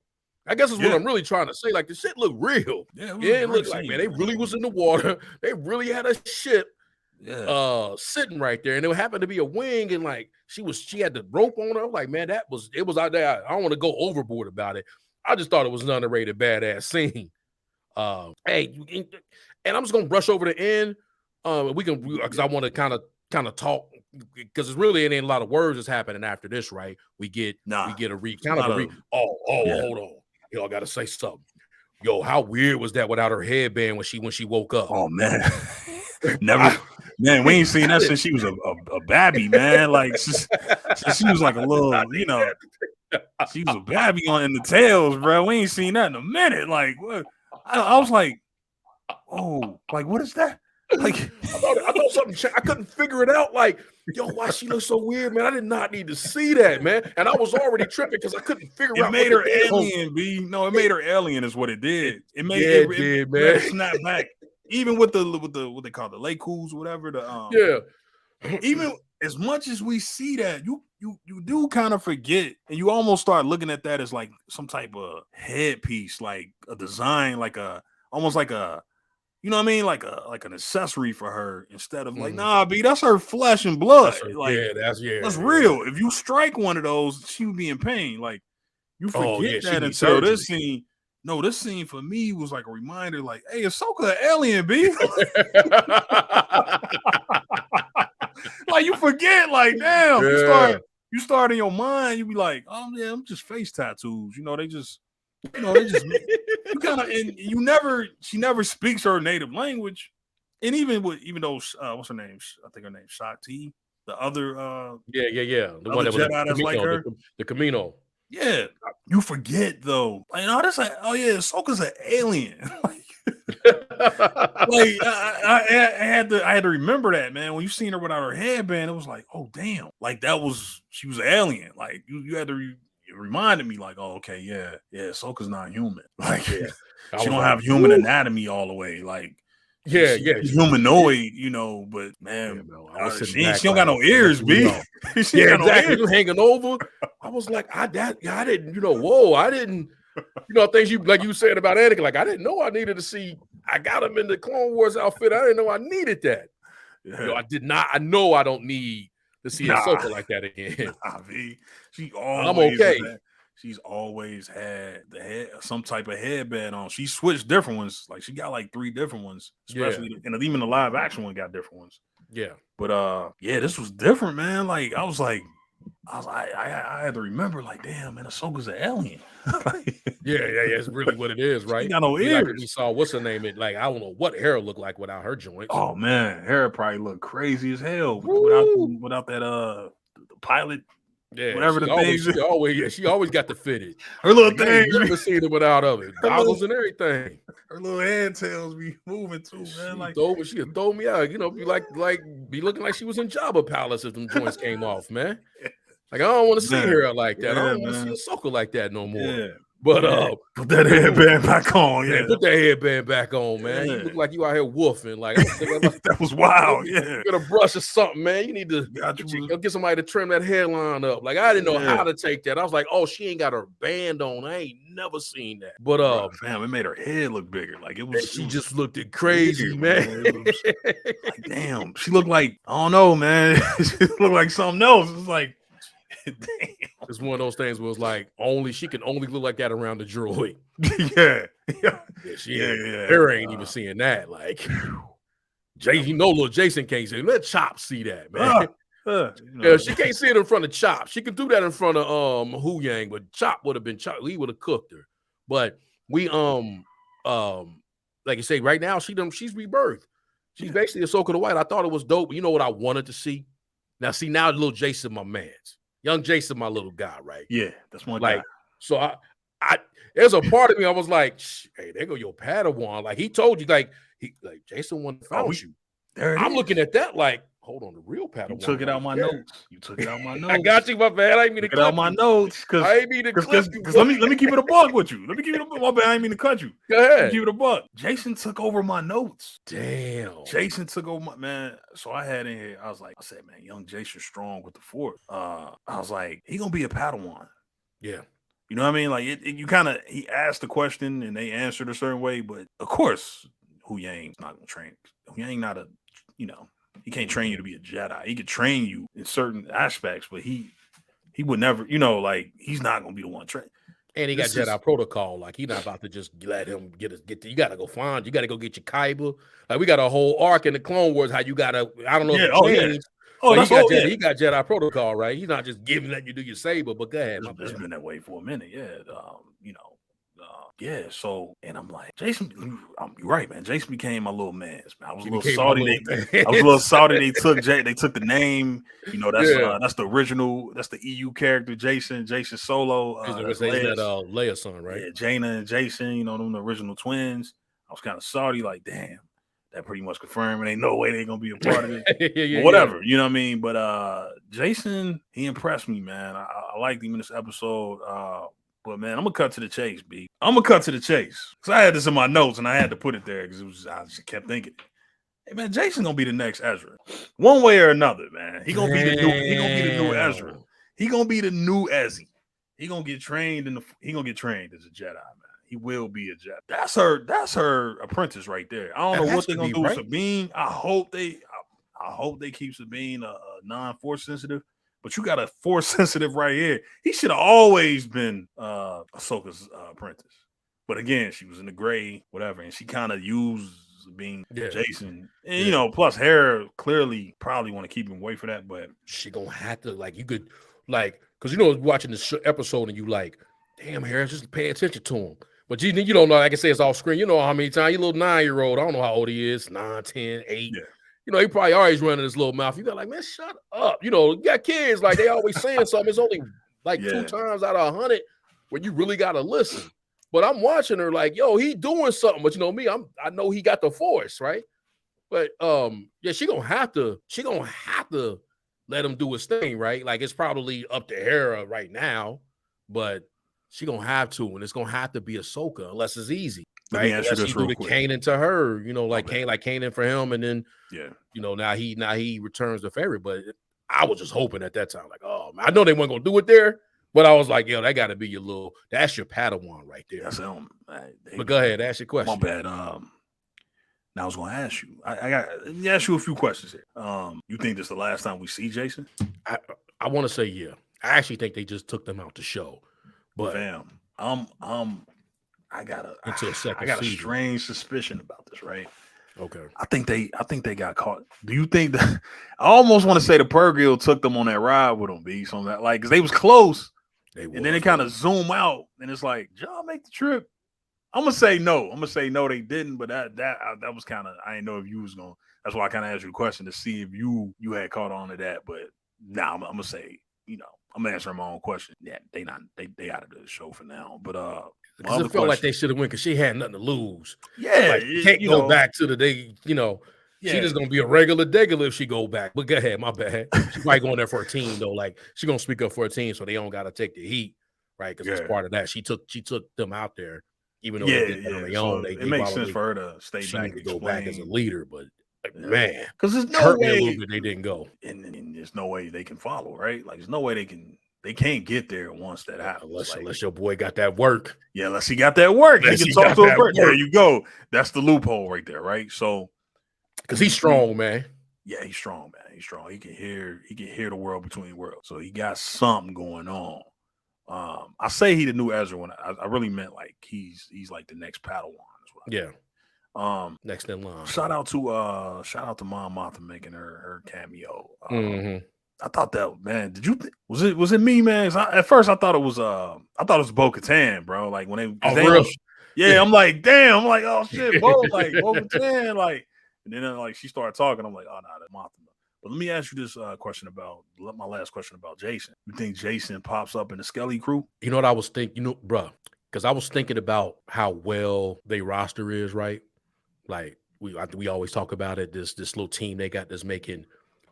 I guess is what I'm really trying to say. Like the shit looked real. It looked like, man, they really was in the water. They really had a ship. Sitting right there, and it happened to be a wing, and like she had the rope on her. I'm like, man, it was out there. I don't want to go overboard about it. I just thought it was an underrated badass scene. Hey, and I'm just gonna brush over the end. We can, because I want to kind of talk, because it ain't a lot of words that's happening after this, right? We get a hold on, y'all got to say something. Yo, how weird was that without her headband when she woke up? Oh man. Never, man. We ain't seen that since she was a babby, man. Like since she was like a little, she was a babby in the tails, bro. We ain't seen that in a minute. Like, what? I was like, oh, like what is that? Like, I thought something. I couldn't figure it out. Like, yo, why she looks so weird, man? I did not need to see that, man. And I was already tripping because I couldn't figure out. It made her alien, B. No, it made her alien, is what it did. It made it man. Snap back. Even with the what they call the Lakos, whatever even as much as we see that, you do kind of forget, and you almost start looking at that as like some type of headpiece, like a design, like almost like a, you know what I mean, like an accessory for her, instead of like, nah, B, that's her flesh and blood. That's real. If you strike one of those, she would be in pain. Like you forget that until this scene. No, this scene for me was like a reminder, like, hey, Ahsoka an alien, B. Like you forget, like, damn, you start in your mind, you be like, oh yeah, I'm just face tattoos. They just you kind of, and she never speaks her native language. And even though what's her name? I think her name's Shakti, the other the one that was Jedi that's like her, the Camino. Yeah, you forget though. Like, that's like, oh yeah, Ahsoka's an alien. I had to remember that, man. When you seen her without her headband, it was like, oh damn, like she was an alien. Like you had to it reminded me, like, oh okay, yeah, Ahsoka's not human. Like she don't have human anatomy all the way. Like she's humanoid, but man, she don't got no ears, B. She got no ears hanging over. I was like, I didn't, whoa, I didn't. things you said about Anakin. Like I didn't know I needed to see. I got him in the Clone Wars outfit. I didn't know I needed that. Yeah. I did not. I know I don't need to see Ahsoka like that again. I'm okay. She's always had some type of headband on. She switched different ones. Like she got like 3 different ones, especially and even the live action one got different ones. Yeah. But this was different, man. Like I had to remember, like, damn, man, Ahsoka's an alien. yeah, it's really what it is, right? She got no ears. Like we saw what's her name? Like I don't know what hair looked like without her joints. Oh man, hair probably looked crazy as hell without that the pilot. Yeah, whatever the thing. She always got to fit it. Her little thing. Never seen it without of it. Goggles and everything. Her little hand tails be moving too, man. She'd throw me out. Be looking like she was in Jabba Palace if them joints came off, man. Like I don't want to see her like that. I don't want to see Ahsoka like that no more. Yeah. But put that headband back on. Yeah, put that headband back on, man. You look like you out here woofing. Like that was wild. Yeah, get a brush or something, man. You need to get somebody to trim that hairline up. Like I didn't know how to take that. I was like, oh, she ain't got her band on. I ain't never seen that. But fam, it made her head look bigger. Like it was. She just looked crazy, man. Like damn, she looked like I don't know, man. She looked like something else. It's like. Damn. It's one of those things where it's like she can only look like that around the droid. Her ain't even seeing that. Like, little Jason can't see it. Let Chop see that, man. She can't see it in front of Chop. She could do that in front of Hu Yang, but Chop would have been Chop. He would have cooked her. But we like you say, right now she's rebirthed. She's basically Ahsoka the White. I thought it was dope. You know what I wanted to see? Now little Jason, my man's. Young Jason, my little guy, right? Yeah, that's one guy. So I there's a part of me I was like, hey, there go your Padawan. Like he told you, like Jason wanted to find you. I'm looking at that like, hold on, the real Padawan. You took it out my notes. You took it out my notes. I got you, my bad. I ain't mean to cut out my notes because I ain't mean to clip you. Let me keep it a buck with you. Let me keep it a buck. My bad. I ain't mean to cut you. Go ahead. Keep it a buck. Jason took over my notes. Damn. Jason took over my man. So I had in here. I said, man, young Jason strong with the Force. I was like, he gonna be a Padawan. Yeah. You know what I mean? Like he asked the question and they answered a certain way, but of course, Hu Yang's not gonna train. Hu Yang not he can't train you to be a Jedi. He could train you in certain aspects, but he would never, he's not gonna be the one train. And he got Jedi protocol. Like he's not about to just let him get you gotta go find. You gotta go get your Kyber. Like we got a whole arc in the Clone Wars. How you gotta? I don't know. He got Jedi protocol, right? He's not just letting you do your saber. But go ahead. It's been that way for a minute. Yeah. So, and I'm like, Jason, you're right, man. Jason became my little man. I was a little salty. They took the name. That's the original. That's the EU character, Jason Solo. Leia's son, right? Yeah, Jaina and Jason. Them the original twins. I was kind of salty, like, damn, that pretty much confirmed. And ain't no way they're gonna be a part of it. Whatever, you know what I mean. But Jason, he impressed me, man. I liked him in this episode. But man, I'm gonna cut to the chase, B. I'm gonna cut to the chase because I had this in my notes and I had to put it there because I just kept thinking, hey man, Jason's gonna be the next Ezra, one way or another, man. He gonna be the new Ezra. He gonna be the new Ezzy. He gonna get trained as a Jedi, man. He will be a Jedi. That's her apprentice right there. I don't know what they're gonna do with Sabine. I hope they keep Sabine a non-force sensitive. But you got a Force sensitive right here. He should have always been Ahsoka's apprentice. But again, she was in the gray, whatever, and she kind of used being Jason. And plus Hera clearly probably want to keep him away for that. But she gonna have to because watching this episode and you like, damn, Hera, just pay attention to him. But you don't know, like I say, it's off screen. You know how many times your little 9-year-old, I don't know how old he is, 9, 10, 8. Yeah. He probably always running his little mouth. You got like, man, shut up. You got kids, like they always saying something. It's only like 2 times out of 100 where you really got to listen. But I'm watching her like, yo, he doing something. But me, I know he got the Force, right? But she gonna have to let him do his thing, right? Like it's probably up to Hera right now, but she gonna have to, and it's gonna have to be Ahsoka unless it's easy. Let me answer this real quick. Kanan to her, Kanan for him, and then now he returns the favor. But I was just hoping at that time, like, oh, man, I know they weren't gonna do it there, But I was like, yo, that got to be that's your Padawan right there. That's but go ahead, ask your question. My bad. Now I was going to ask you. I got to ask you a few questions here. You think this is the last time we see Jason? I want to say yeah. I actually think they just took them out the show. But fam, I got a strange suspicion about this, right? Okay. I think they got caught. Do you think that I almost want to say the Purgill took them on that ride with them, B? So that because they was close. And then they kind of zoom out, and it's like, y'all make the trip. I'm gonna say no. They didn't, but that was kind of I didn't know if you was gonna. That's why I kind of asked you a question to see if you had caught on to that. But now I'm gonna say, I'm answering my own question. Yeah, they out of the show for now. But because it felt like they should have went because she had nothing to lose. Yeah, like, can't go back to the day. Yeah. She just gonna be a regular if she go back. But go ahead, my bad. She might go in there for a team though. Like she gonna speak up for a team, so they don't gotta take the heat, right? Because it's part of that. She took them out there, even though they did that on their own. It makes sense for her to stay back and go back as a leader, but man, because there's no way a little bit they didn't go, and there's no way they can follow, right? Like there's no way they can't get there once that happens. Unless your boy got that work. Yeah, unless he got that work. He can talk to him. There you go. That's the loophole right there, right? So because he's strong, man. Yeah, he's strong, man. He's strong. He can hear the world between worlds. So he got something going on. I say he the new Ezra when I really meant like he's like the next Padawan as well. Yeah. Next in line. Shout out to Mom Martha making her cameo. Mm-hmm. I thought that, man. Did you was it me, man? At first I thought it was Bo-Katan, bro. Like when yeah, I'm like, damn, I'm like, oh shit, Bo-Katan, like, and then like she started talking, I'm like, oh no, that's Martha. But let me ask you this question about my last question about Jason. You think Jason pops up in the Skelly crew? You know what I was thinking, bro? Because I was thinking about how well their roster is, right? Like we always talk about it. This little team they got that's making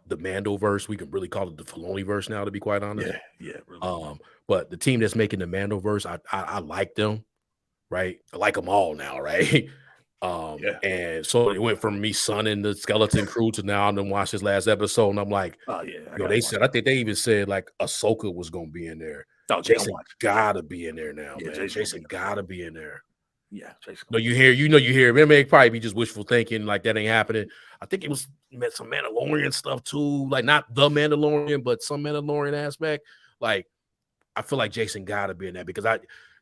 the Mandoverse. We can really call it the Filoni-verse now, to be quite honest. Yeah. Really. But the team that's making the Mandoverse, I like them, right? I like them all now, right? And so it went from me sunning the Skeleton Crew to now I'm gonna watch this last episode, and I'm like, oh yeah. I think they even said like Ahsoka was gonna be in there. Oh, Jason gotta be in there now, man. Jason gotta be in there. Yeah, Jason. No, you hear. It may probably be just wishful thinking, like that ain't happening. I think it was some Mandalorian stuff too, like not the Mandalorian, but some Mandalorian aspect. Like I feel like Jason gotta be in that because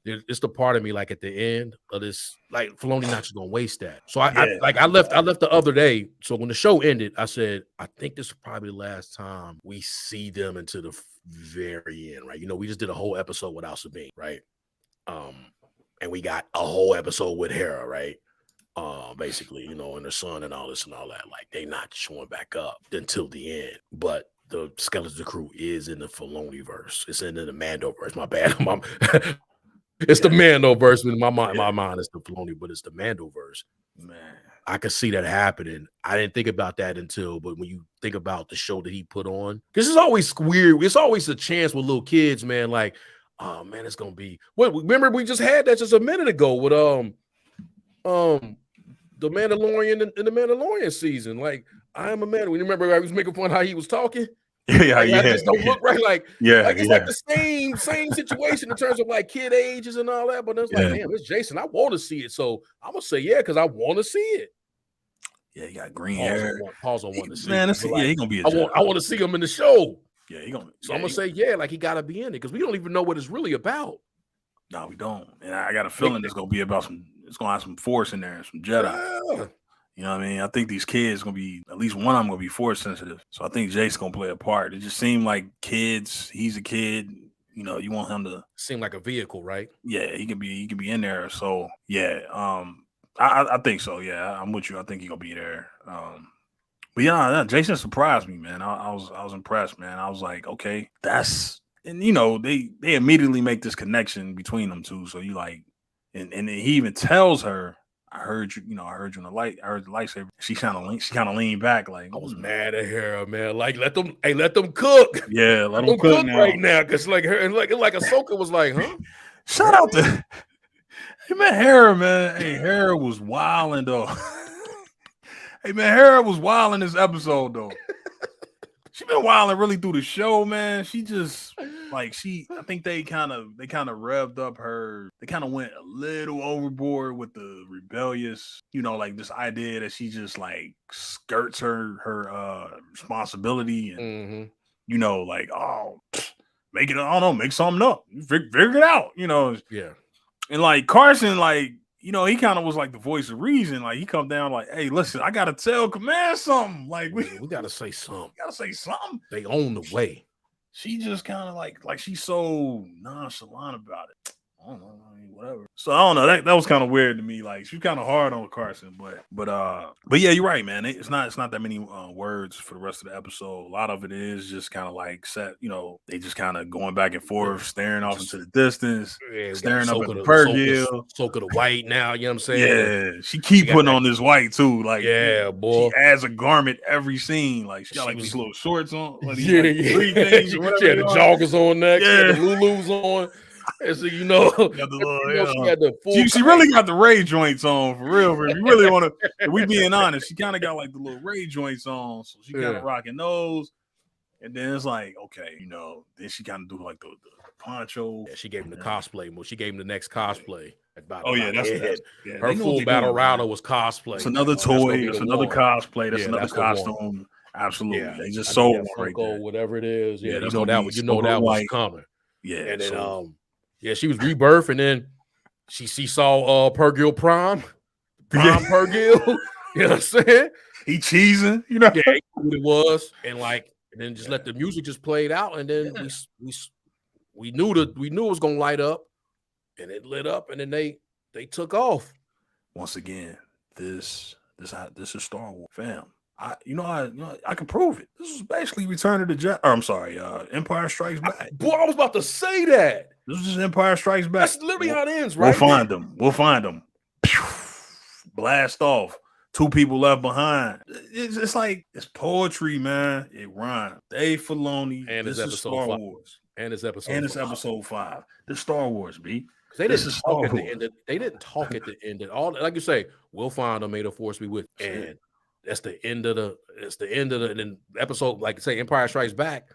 it's the part of me like at the end of this, like Filoni not just gonna waste that. So I left the other day. So when the show ended, I said, I think this is probably the last time we see them into the very end, right? We just did a whole episode without Sabine, right? And we got a whole episode with Hera, right? Basically, and her son and all this and all that. Like they not showing back up until the end. But the Skeleton Crew is in the Filoni-verse. It's in the Mandoverse. My bad. It's the Mandoverse. In my mind is the Filoni, but it's the Mandoverse. Man, I could see that happening. I didn't think about that but when you think about the show that he put on, because it's always weird. It's always a chance with little kids, man. Like, oh man, it's gonna be. Remember we just had that just a minute ago with the Mandalorian in the Mandalorian season. Like, I am a man. We remember I was making fun how he was talking. Yeah. Just don't look right. Like, it's like the same situation in terms of like kid ages and all that. But it's like, damn, it's Jason. I want to see it. So I'm gonna say because I want to see it. Yeah, he got green hair. Pause on one to see. Man, he gonna be. I want to see him in the show. Yeah, he gonna. So I'm gonna say like he gotta be in it because we don't even know what it's really about. No, we don't. And I got a feeling it's gonna be about it's gonna have some Force in there and some Jedi. Yeah. You know what I mean? I think these kids gonna be at least one of them gonna be Force sensitive. So I think Jake's gonna play a part. It just seemed like kids. He's a kid. You want him to seem like a vehicle, right? Yeah, he can be in there. So yeah, I think so. Yeah, I'm with you. I think he gonna be there. But yeah, Jason surprised me, man. I was impressed, man. I was like, okay, and they immediately make this connection between them two. So you like, and he even tells her, I heard you in the light. I heard the lightsaber. She kind of leaned back, like I was mad at her, man. Like let them cook. Yeah, let them cook right now, because like her and like Ahsoka was like, huh? Shout out to hey man, Hera, man. Hey, Hera was wilding though. Hey man, Hera was wilding this episode though. She been wilding really through the show, man. She just I think they kind of revved up her. They kind of went a little overboard with the rebellious, like this idea that she just like skirts her responsibility and like, oh, make it, I don't know, make something up, figure it out, Yeah. And like Carson, like, he kind of was like the voice of reason. Like he come down like, hey, listen, I gotta tell Command something. Like we gotta say something. Gotta say something. They own the way. She just kind of like she's so nonchalant about it. I don't know, whatever. So I don't know. That was kind of weird to me. Like she's kind of hard on Carson, but yeah, you're right, man. It's not that many words for the rest of the episode. A lot of it is just kind of like set. They just kind of going back and forth, staring off into the distance, staring up at the Pergil. Ahsoka the white now. You know what I'm saying? Yeah, she keep putting on this white too. Like boy, she adds a garment every scene. Like she got like these little shorts on. Like, she had the joggers on next. She had the Lulus on. And so she really got the Ray joints on for real. If you really want to, if we being honest, she kind of got like the little Ray joints on, so she kind of rocking those. And then it's like, okay, then she kind of do like the poncho. Yeah, she gave him the cosplay move. She gave him the next cosplay. That's her full battle router was cosplay. It's another toy. It's another cosplay. That's another costume. Absolutely, they just sold one right there. Whatever it is. Yeah, that was coming. Yeah, and then she was rebirthed, and then she saw Pergil Prime Pergil. You know what I'm saying? He cheesing, Yeah, he knew what it was, and then just let the music just play it out, and then we knew it was gonna light up, and it lit up, and then they took off. Once again, this is Star Wars, fam. I can prove it. This is basically Return of the Jedi. I'm sorry, Empire Strikes Back. I was about to say that. This is Empire Strikes Back. That's literally how it ends, right? We'll find them. Blast off. 2 people left behind. It's like it's poetry, man. It rhymes. Dave Filoni. And this is Star Wars. And it's episode 5. The Star Wars, B. They didn't talk at the end. They didn't talk at the end at all. Like you say, we'll find them. May the Force be with. And that's the end of the. And then episode, like say, Empire Strikes Back.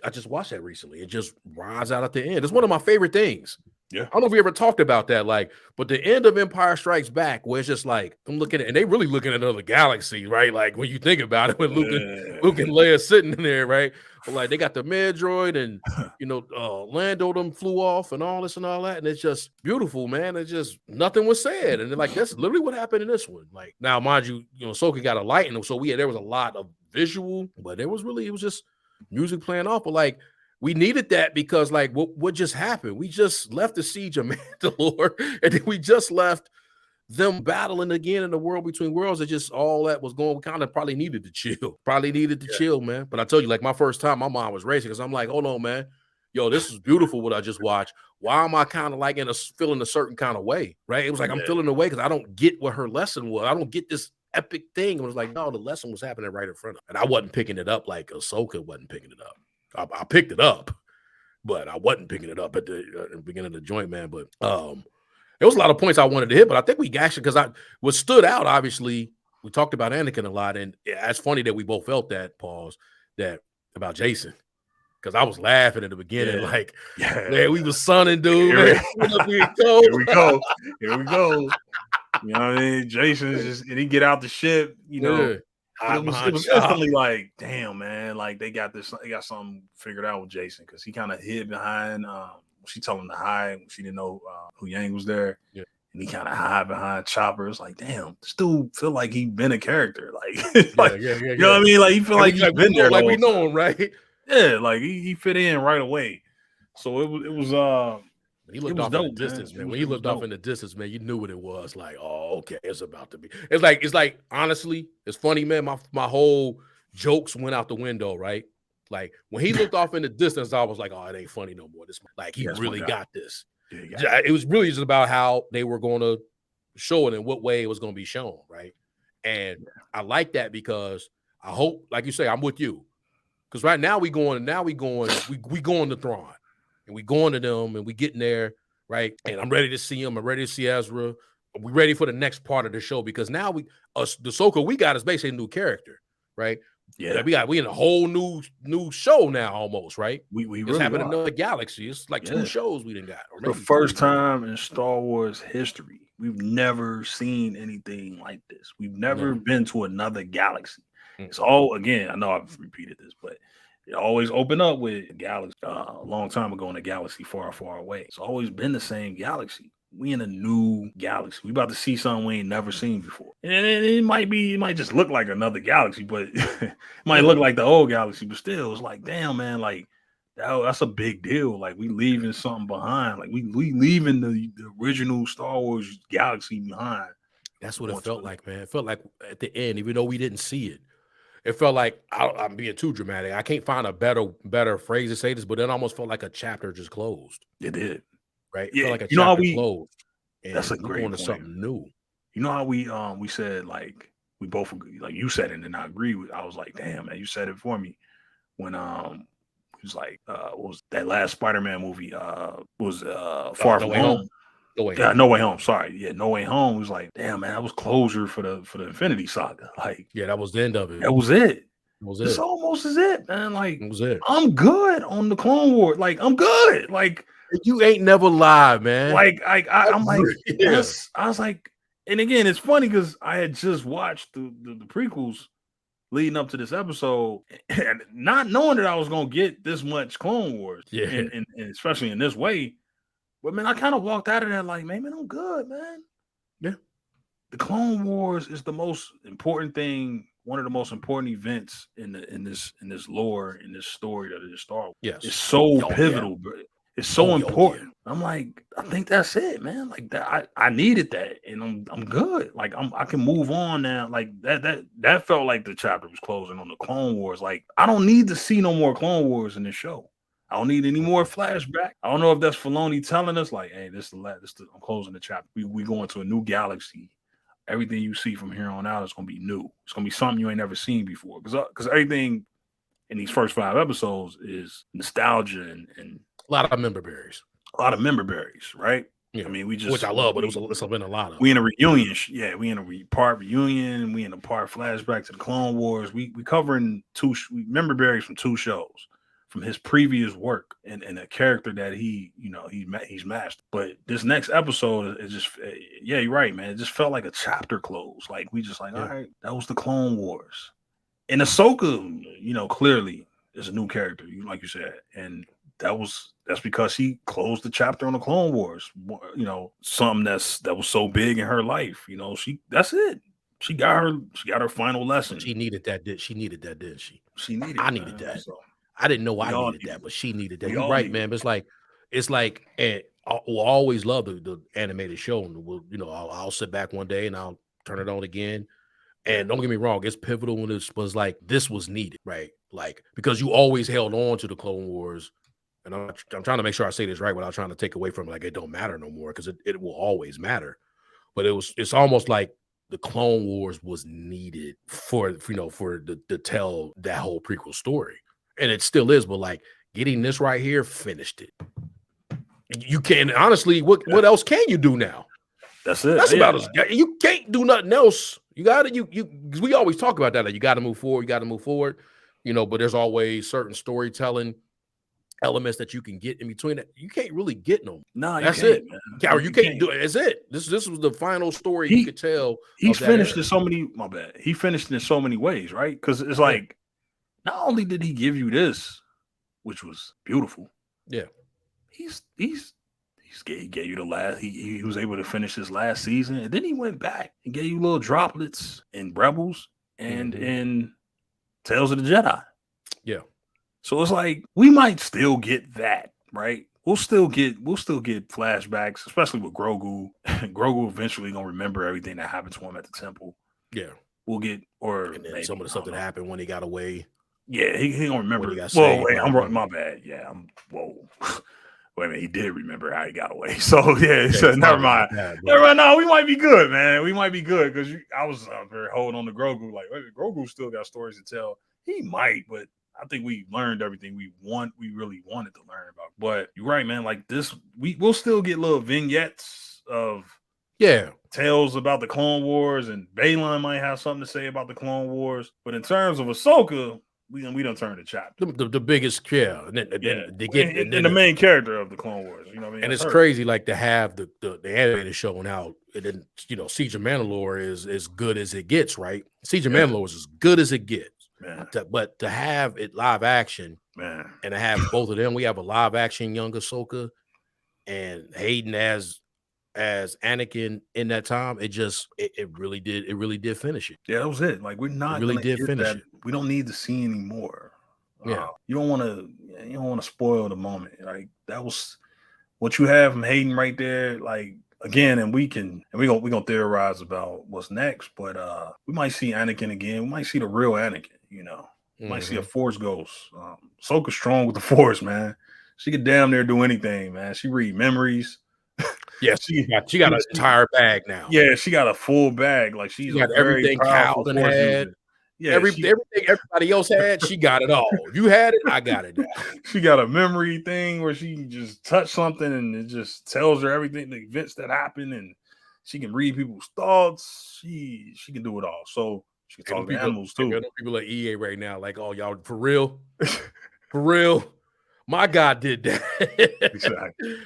I just watched that recently. It just rides out at the end. It's one of my favorite things. Yeah. I don't know if we ever talked about that, but the end of Empire Strikes Back, where it's just like I'm looking at, and they really looking at another galaxy, right? Like when you think about it, when Luke and Leia sitting in there, right? But like they got the Medroid, and Lando them flew off, and all this and all that, and it's just beautiful, man. It's just nothing was said, and like that's literally what happened in this one. Like now, mind you, Ahsoka got a light, and so there was a lot of visual, but it was just music playing off, but like. We needed that because, like, what just happened? We just left the siege of Mandalore, and then we just left them battling again in the world between worlds. It just all that was going. We kind of probably needed to chill. Man. But I told you, like, my first time, my mind was racing because I'm like, hold on, man, yo, this is beautiful what I just watched. Why am I kind of like feeling a certain kind of way, right? It was like I'm feeling the way because I don't get what her lesson was. I don't get this epic thing. It was like, no, the lesson was happening right in front of me, and I wasn't picking it up like Ahsoka wasn't picking it up. I picked it up, but I wasn't picking it up at the beginning of the joint, man. But there was a lot of points I wanted to hit, but I think we actually, because what stood out, obviously, we talked about Anakin a lot, and it's funny that we both felt that about Jason, because I was laughing at the beginning, man, we was sunning, dude. Here we go. You know what I mean? Jason he get out the ship, It was instantly like, damn, man, like they got something figured out with Jason, because he kind of hid behind she told him to hide when she didn't know who Yang was there. Yeah. And he kind of hide behind Chopper. It's like, damn, this dude feel like he been a character. Like, you know what I mean? Like he feel like he's been there. Like we know him, right? Yeah, like he fit in right away. So it was When he looked off in the distance, man. When he looked off in the distance, man, you knew what it was. Like, oh, okay, it's about to be. It's like honestly, it's funny, man. My whole jokes went out the window, right? Like when he looked off in the distance, I was like, oh, it ain't funny no more. This like he really got this. Yeah, it was really just about how they were going to show it and what way it was going to be shown, right? And I like that because I hope, like you say, I'm with you. Because right now we going to Thrawn. And we going to them and we getting there, right? And I'm ready to see him. I'm ready to see Ezra. We ready for the next part of the show because now the Ahsoka we got is basically a new character, right? Yeah, we in a whole new show now almost, right? We It's really happened are. in another galaxy. It's like 2 shows we done got. Or The maybe first 3. time in Star Wars history, we've never seen anything like this. We've never been to another galaxy. It's all, again, I know I've repeated this, but it always opened up with a galaxy a long time ago in a galaxy far, far away. It's always been the same galaxy. We in a new galaxy. We about to see something we ain't never seen before. And it might just look like another galaxy, but it might look like the old galaxy, but still, it's like, damn, man, like, that's a big deal. Like, we leaving something behind. Like, we leaving the original Star Wars galaxy behind. That's what it felt like, man. It felt like at the end, even though we didn't see it, it felt like I'm being too dramatic. I can't find a better phrase to say this, but it almost felt like a chapter just closed. It did, right? It yeah. felt like a chapter closed. And that's a great going point. to something new. You know how we said, like, we both agree, like you said it, and I agree with. I was like, damn, man, you said it for me when it was like what was that last Spider-Man movie? Was Far From Home. No Way Yeah, Home. No Way Home. Sorry. Yeah, No Way Home was like, damn, man, that was closure for the Infinity Saga. Like, yeah, that was the end of it. That was it. This almost is it, man. Like, it was it. I'm good on the Clone Wars. Like, I'm good. Like, you ain't never lied, man. Like, I'm like, yeah. I was like, and again, it's funny because I had just watched the prequels leading up to this episode, and not knowing that I was gonna get this much Clone Wars, and especially in this way. But man, I kind of walked out of that like, man, I'm good, man. Yeah, the Clone Wars is the most important thing, one of the most important events in this lore, in this story that is Star Wars. Yes, it's so pivotal, bro. It's so important. I'm like, I think that's it, man. Like that, I needed that, and I'm good. Like I can move on now. Like that felt like the chapter was closing on the Clone Wars. Like, I don't need to see no more Clone Wars in this show. I don't need any more flashback. I don't know if that's Filoni telling us, like, hey, I'm closing the chapter. We going to a new galaxy. Everything you see from here on out is going to be new. It's going to be something you ain't never seen before. Because everything in these first 5 episodes is nostalgia and a lot of member berries. A lot of member berries, right? Yeah. I mean, which I love, but it's been a lot of. We in a reunion. We in a part reunion. We in a part flashback to the Clone Wars. We covering 2 member berries from 2 shows, from his previous work and a character that he's mastered. But this next episode is just, yeah, you're right, man. It just felt like a chapter close. Like, we just like, all right, that was the Clone Wars. And Ahsoka, clearly is a new character, like you said. And that's because she closed the chapter on the Clone Wars. Something that was so big in her life. That's it. She got her final lesson. She needed that, didn't she? She needed I needed that. So. I didn't know I needed that, but she needed that. You're right, man. But it's like, and we'll always love the animated show. And I'll sit back one day and I'll turn it on again. And don't get me wrong, it's pivotal when it was like, this was needed, right? Like, because you always held on to the Clone Wars. And I'm trying to make sure I say this right without trying to take away from it. Like, it don't matter no more, because it will always matter. But it's almost like the Clone Wars was needed for to tell that whole prequel story. And it still is, but like, getting this right here finished it. You can't, honestly, what else can you do now? That's it. That's about us. You can't do nothing else. You gotta, because we always talk about that. Like, you gotta move forward, but there's always certain storytelling elements that you can get in between that. You can't really get them. No, that's it. Or you can't do it. That's it. This was the final story you could tell. He's finished in so many, my bad. He finished in so many ways, right? Because it's like, not only did he give you this, which was beautiful. Yeah. He gave you the last. He was able to finish his last season, and then he went back and gave you little droplets in Rebels and in Tales of the Jedi. Yeah. So it's like, we might still get that, right? We'll still get flashbacks, especially with Grogu. Grogu eventually gonna remember everything that happened to him at the temple. Yeah. And then maybe some of the stuff that happened when he got away. Yeah, he don't remember. Whoa, wait, I'm wrong. My bad. Yeah, whoa. Wait a minute, he did remember how he got away. So never mind. Never mind. No, we might be good, man. We might be good, because I was very holding on to Grogu. Like, Grogu still got stories to tell. He might, but I think we learned everything we really wanted to learn about. But you're right, man. Like this, we'll still get little vignettes of tales about the Clone Wars, and Baylan might have something to say about the Clone Wars. But in terms of Ahsoka, we don't turn the chapter. The biggest, and then they get and the main character of the Clone Wars. You know what I mean? And it's crazy, like, to have the animated showing out, and then Siege of Mandalore is as good as it gets, right? Siege of Mandalore is as good as it gets, man. But to have it live action, man, and to have both of them, we have a live action young Ahsoka and Hayden as Anakin in that time. It really did finish it. Yeah, that was it. Like, we're not really did finish that. It. We don't need to see anymore. Yeah, you don't want to spoil the moment. Like, that was what you have from Hayden right there. Like, again, and we're gonna theorize about what's next, but we might see Anakin again. We might see the real Anakin. We might see a Force ghost. Ahsoka's strong with the Force, man. She could damn near do anything, man. She read memories. Yeah, she got an entire bag now. Yeah, she got a full bag. Like, she's got everything Calvin had. Yeah, everything everybody else had, she got it all. You had it, I got it now. She got a memory thing where she just touched something and it just tells her everything, the events that happened, and she can read people's thoughts. She can do it all. So she can talk to animals too. People at EA right now, like, oh, y'all for real? For real? My God did that. Exactly.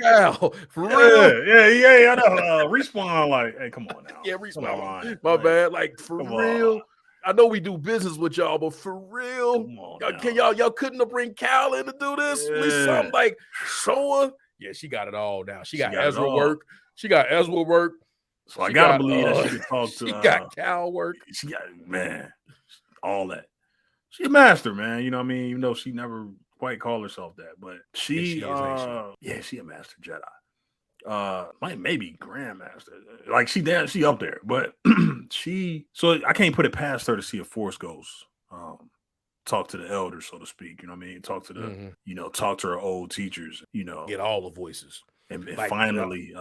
Cal, for real. Yeah. I know. Respawn, like, hey, come on now. Yeah, Respawn. My bad. Like, for real. I know we do business with y'all, but for real, y'all couldn't have bring Cal in to do this? At least something like Showa. Yeah, she got it all now. She got Ezra work. She got Ezra work. So I gotta believe that she can talk to. She got Cal work. She got, man, all that. She's a master, man. You know what I mean? Even though she never quite call herself that, but she a master Jedi. Maybe grandmaster. Like, she up there, but so I can't put it past her to see a Force ghost, talk to the elders, so to speak. You know what I mean? Talk to the talk to her old teachers, get all the voices. And finally,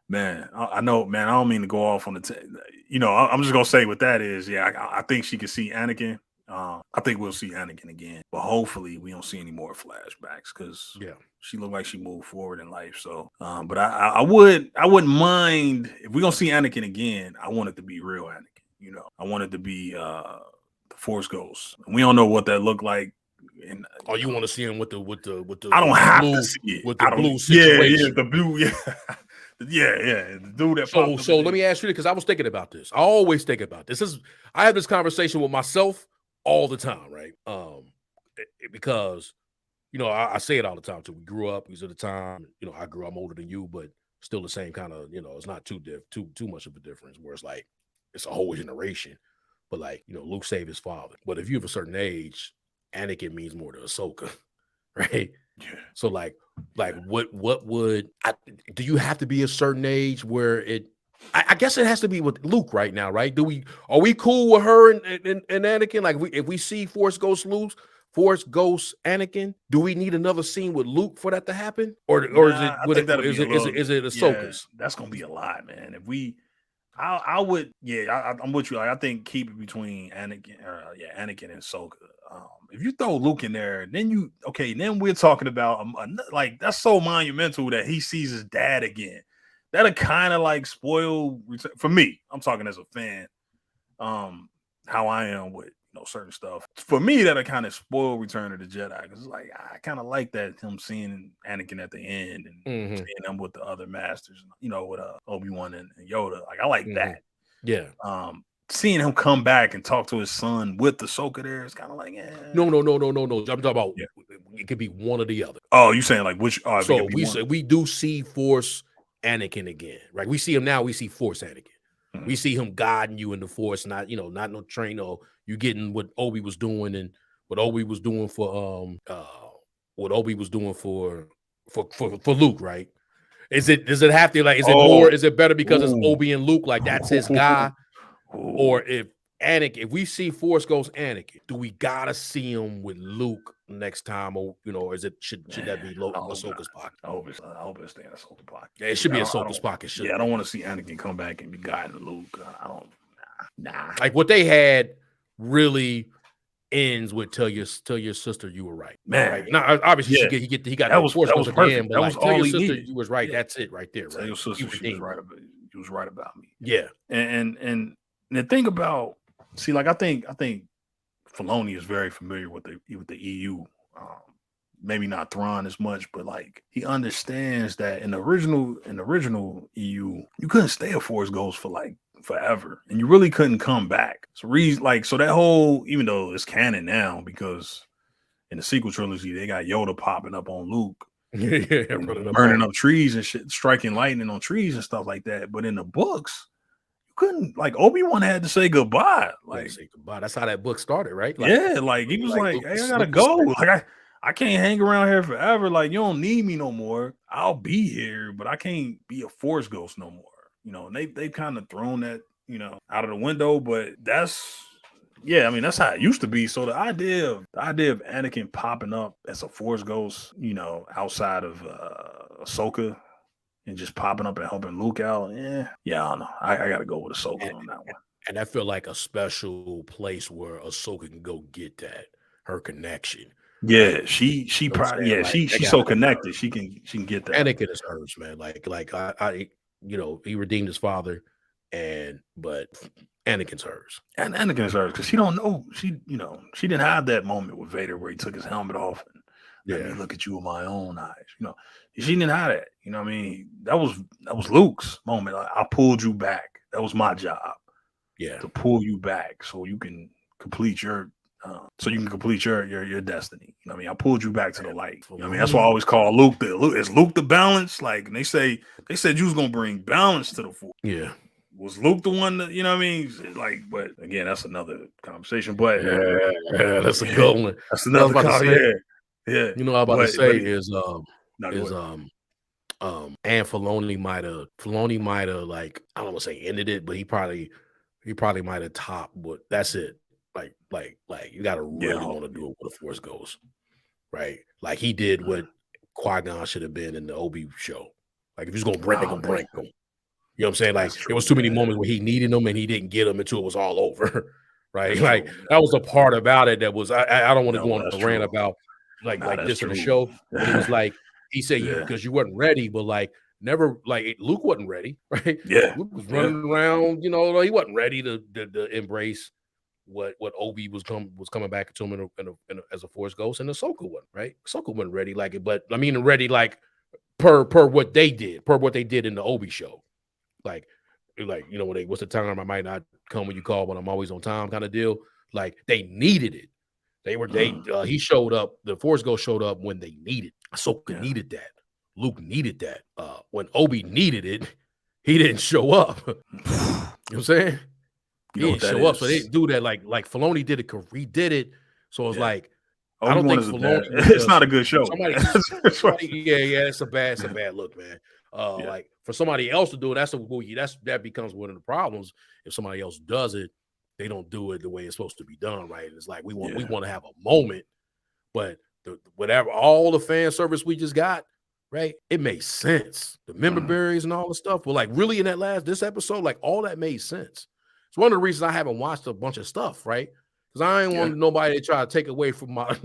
man, I know, man, I don't mean to go off on the I'm just gonna say what that is. Yeah, I think she can see Anakin. I think we'll see Anakin again, but hopefully we don't see any more flashbacks, because she looked like she moved forward in life. So, but I wouldn't mind if we're gonna see Anakin again. I want it to be real Anakin. I want it to be the Force ghost. We don't know what that looked like. And you want to see him with the I don't have to see it with the blue situation. Yeah, the blue, yeah. The dude that. So let me ask you, because I was thinking about this. I always think about this. I have this conversation with myself all the time, right? Because I say it all the time too. We grew up. These are the time. I'm older than you, but still the same kind of. It's not too much of a difference. Where it's like it's a whole generation. But like Luke saved his father. But if you have a certain age, Anakin means more to Ahsoka, right? Yeah. So like what would do you have to be a certain age where it? I guess it has to be with Luke right now, right? Are we cool with her and Anakin? Like, if we see Force Ghost Anakin, do we need another scene with Luke for that to happen, or is it Ahsoka's? Yeah, that's gonna be a lot, man. I would, I'm with you. Like, I think keep it between Anakin and Ahsoka. If you throw Luke in there, then we're talking about like, that's so monumental that he sees his dad again. That'll kind of like spoil for me. I'm talking as a fan, how I am with certain stuff. For me, that'll kind of spoil Return of the Jedi, because it's like I kind of like that, him seeing Anakin at the end and seeing him with the other masters, with Obi-Wan and Yoda. Like, I like that. Yeah. Seeing him come back and talk to his son with the Ahsoka there, it's kind of like, No. I'm talking about it could be one or the other. Oh, you saying like which? So we do see Force Anakin again, right? We see him now. We see Force Anakin. Mm-hmm. We see him guiding you in the Force, not no train. Or you getting what Obi was doing and what Obi was doing for Luke, right? Does it have to, like, is it more? Is it better because it's Obi and Luke? Like, that's his guy. Or if we see Force Ghost Anakin, do we gotta see him with Luke next time, or should that be Ahsoka's pocket? I hope it's staying in Ahsoka's pocket. Yeah, it should be Ahsoka's pocket. I don't want to see Anakin come back and be guiding Luke. I don't. Nah. Like, what they had really ends with tell your sister you were right, man. Right? Now, obviously, he got that was perfect. But That was tell all your he sister needed. You was right. Yeah. That's it right there. Tell your sister she was right. You was right about me. Yeah. And the thing about, see, like I think Filoni is very familiar with the EU. Maybe not Thrawn as much, but like he understands that in the original EU, you couldn't stay a Force Ghost for like forever, and you really couldn't come back. So so that whole, even though it's canon now, because in the sequel trilogy they got Yoda popping up on Luke, burning up trees and shit, striking lightning on trees and stuff like that. But in the books, you couldn't, like Obi-Wan had to say goodbye. Like say goodbye. That's how that book started, right? Like, yeah, like he was like, Luke, hey, I gotta go. Like I can't hang around here forever. Like, you don't need me no more. I'll be here, but I can't be a Force Ghost no more. And they kind of thrown that, out of the window, but that's how it used to be. So the idea of Anakin popping up as a Force Ghost, outside of Ahsoka and just popping up and helping Luke out, I don't know. I gotta go with Ahsoka on that one. And I feel like a special place where Ahsoka can go get her connection. Yeah, she probably she's so connected. She can get that. Anakin is hers, man. Like I he redeemed his father, but Anakin's hers. And Anakin is hers because she don't know. She didn't have that moment with Vader where he took his helmet off and let me look at you with my own eyes. She didn't have that. What I mean? That was Luke's moment. I pulled you back. That was my job. Yeah, to pull you back so you can complete your destiny. I mean, I pulled you back to the light. I mean, that's why I always call Luke is Luke the balance. Like, and they said you was gonna bring balance to the Force. Yeah. Was Luke the one that, what I mean? Like, but again, that's another conversation. But that's a good one. That's another conversation. Yeah. You know what I'm about to say is and Filoni might have, like, I don't want to say ended it, but he probably might have topped, but that's it. Like you gotta really want to do it with a Force Ghost, right? Like he did what Qui-Gon should have been in the Obi show. Like if he's gonna break him, break him. You know what I'm saying? Like there was too many moments where he needed them and he didn't get them until it was all over, right? Like that was a part about it that was I don't want to go on a rant about like this in the show, but it was like he said because you weren't ready, but like never, like Luke wasn't ready, right? Yeah, Luke was running around, he wasn't ready to embrace what Obi was coming back to him as a Force Ghost, and Ahsoka wasn't, right? Ahsoka wasn't ready like it, but I mean ready like per what they did in the Obi show, like when what's the time I might not come when you call, but I'm always on time kind of deal. Like they needed it. He showed up. The Force Ghost showed up when they needed. Ahsoka needed that. Luke needed that. When Obi needed it, he didn't show up. You know what I'm saying? He didn't show up, so they didn't do that. Like Filoni did it, redid it. So it's like I don't think Filoni. It's not a good show. It's a bad look, man. Like for somebody else to do it, that becomes one of the problems. If somebody else does it, they don't do it the way it's supposed to be done, right? It's like we want to have a moment, but whatever all the fan service we just got, right? It made sense. The member berries and all the stuff. Well, like really in this episode, like all that made sense. It's one of the reasons I haven't watched a bunch of stuff, right? Because I ain't want nobody to try to take away from my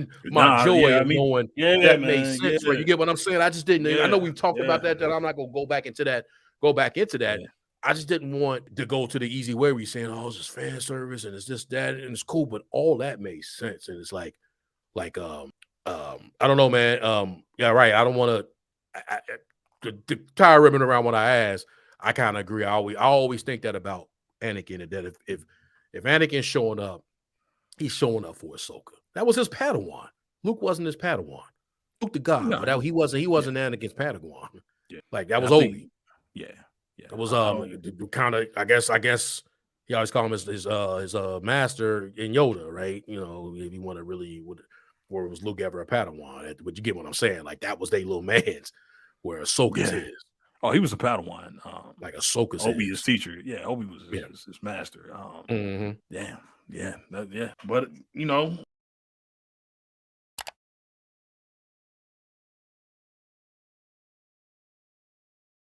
joy of knowing that made sense. Right? You get what I'm saying? I just didn't. I know we've talked about that. That I'm not gonna go back into that. Yeah. I just didn't want to go to the easy way where you're saying, "Oh, it's just fan service and it's this, that, and it's cool," but all that made sense. And it's like I don't know, man. Yeah, right. I don't want to tie a ribbon around what I asked. I kind of agree. I always think that about Anakin, and that if Anakin's showing up, he's showing up for Ahsoka. That was his Padawan. Luke wasn't his Padawan. Luke the God, but he wasn't Anakin's Padawan. Yeah. Like that was Obi. It was kind of I guess he always called him his master in Yoda, right? If you want to really where was Luke ever a Padawan? But you get what I'm saying? Like that was their little man's where Ahsoka's his. Oh, he was a Padawan. Like Ahsoka's his teacher. Yeah, Obi was his master. Damn. Yeah. But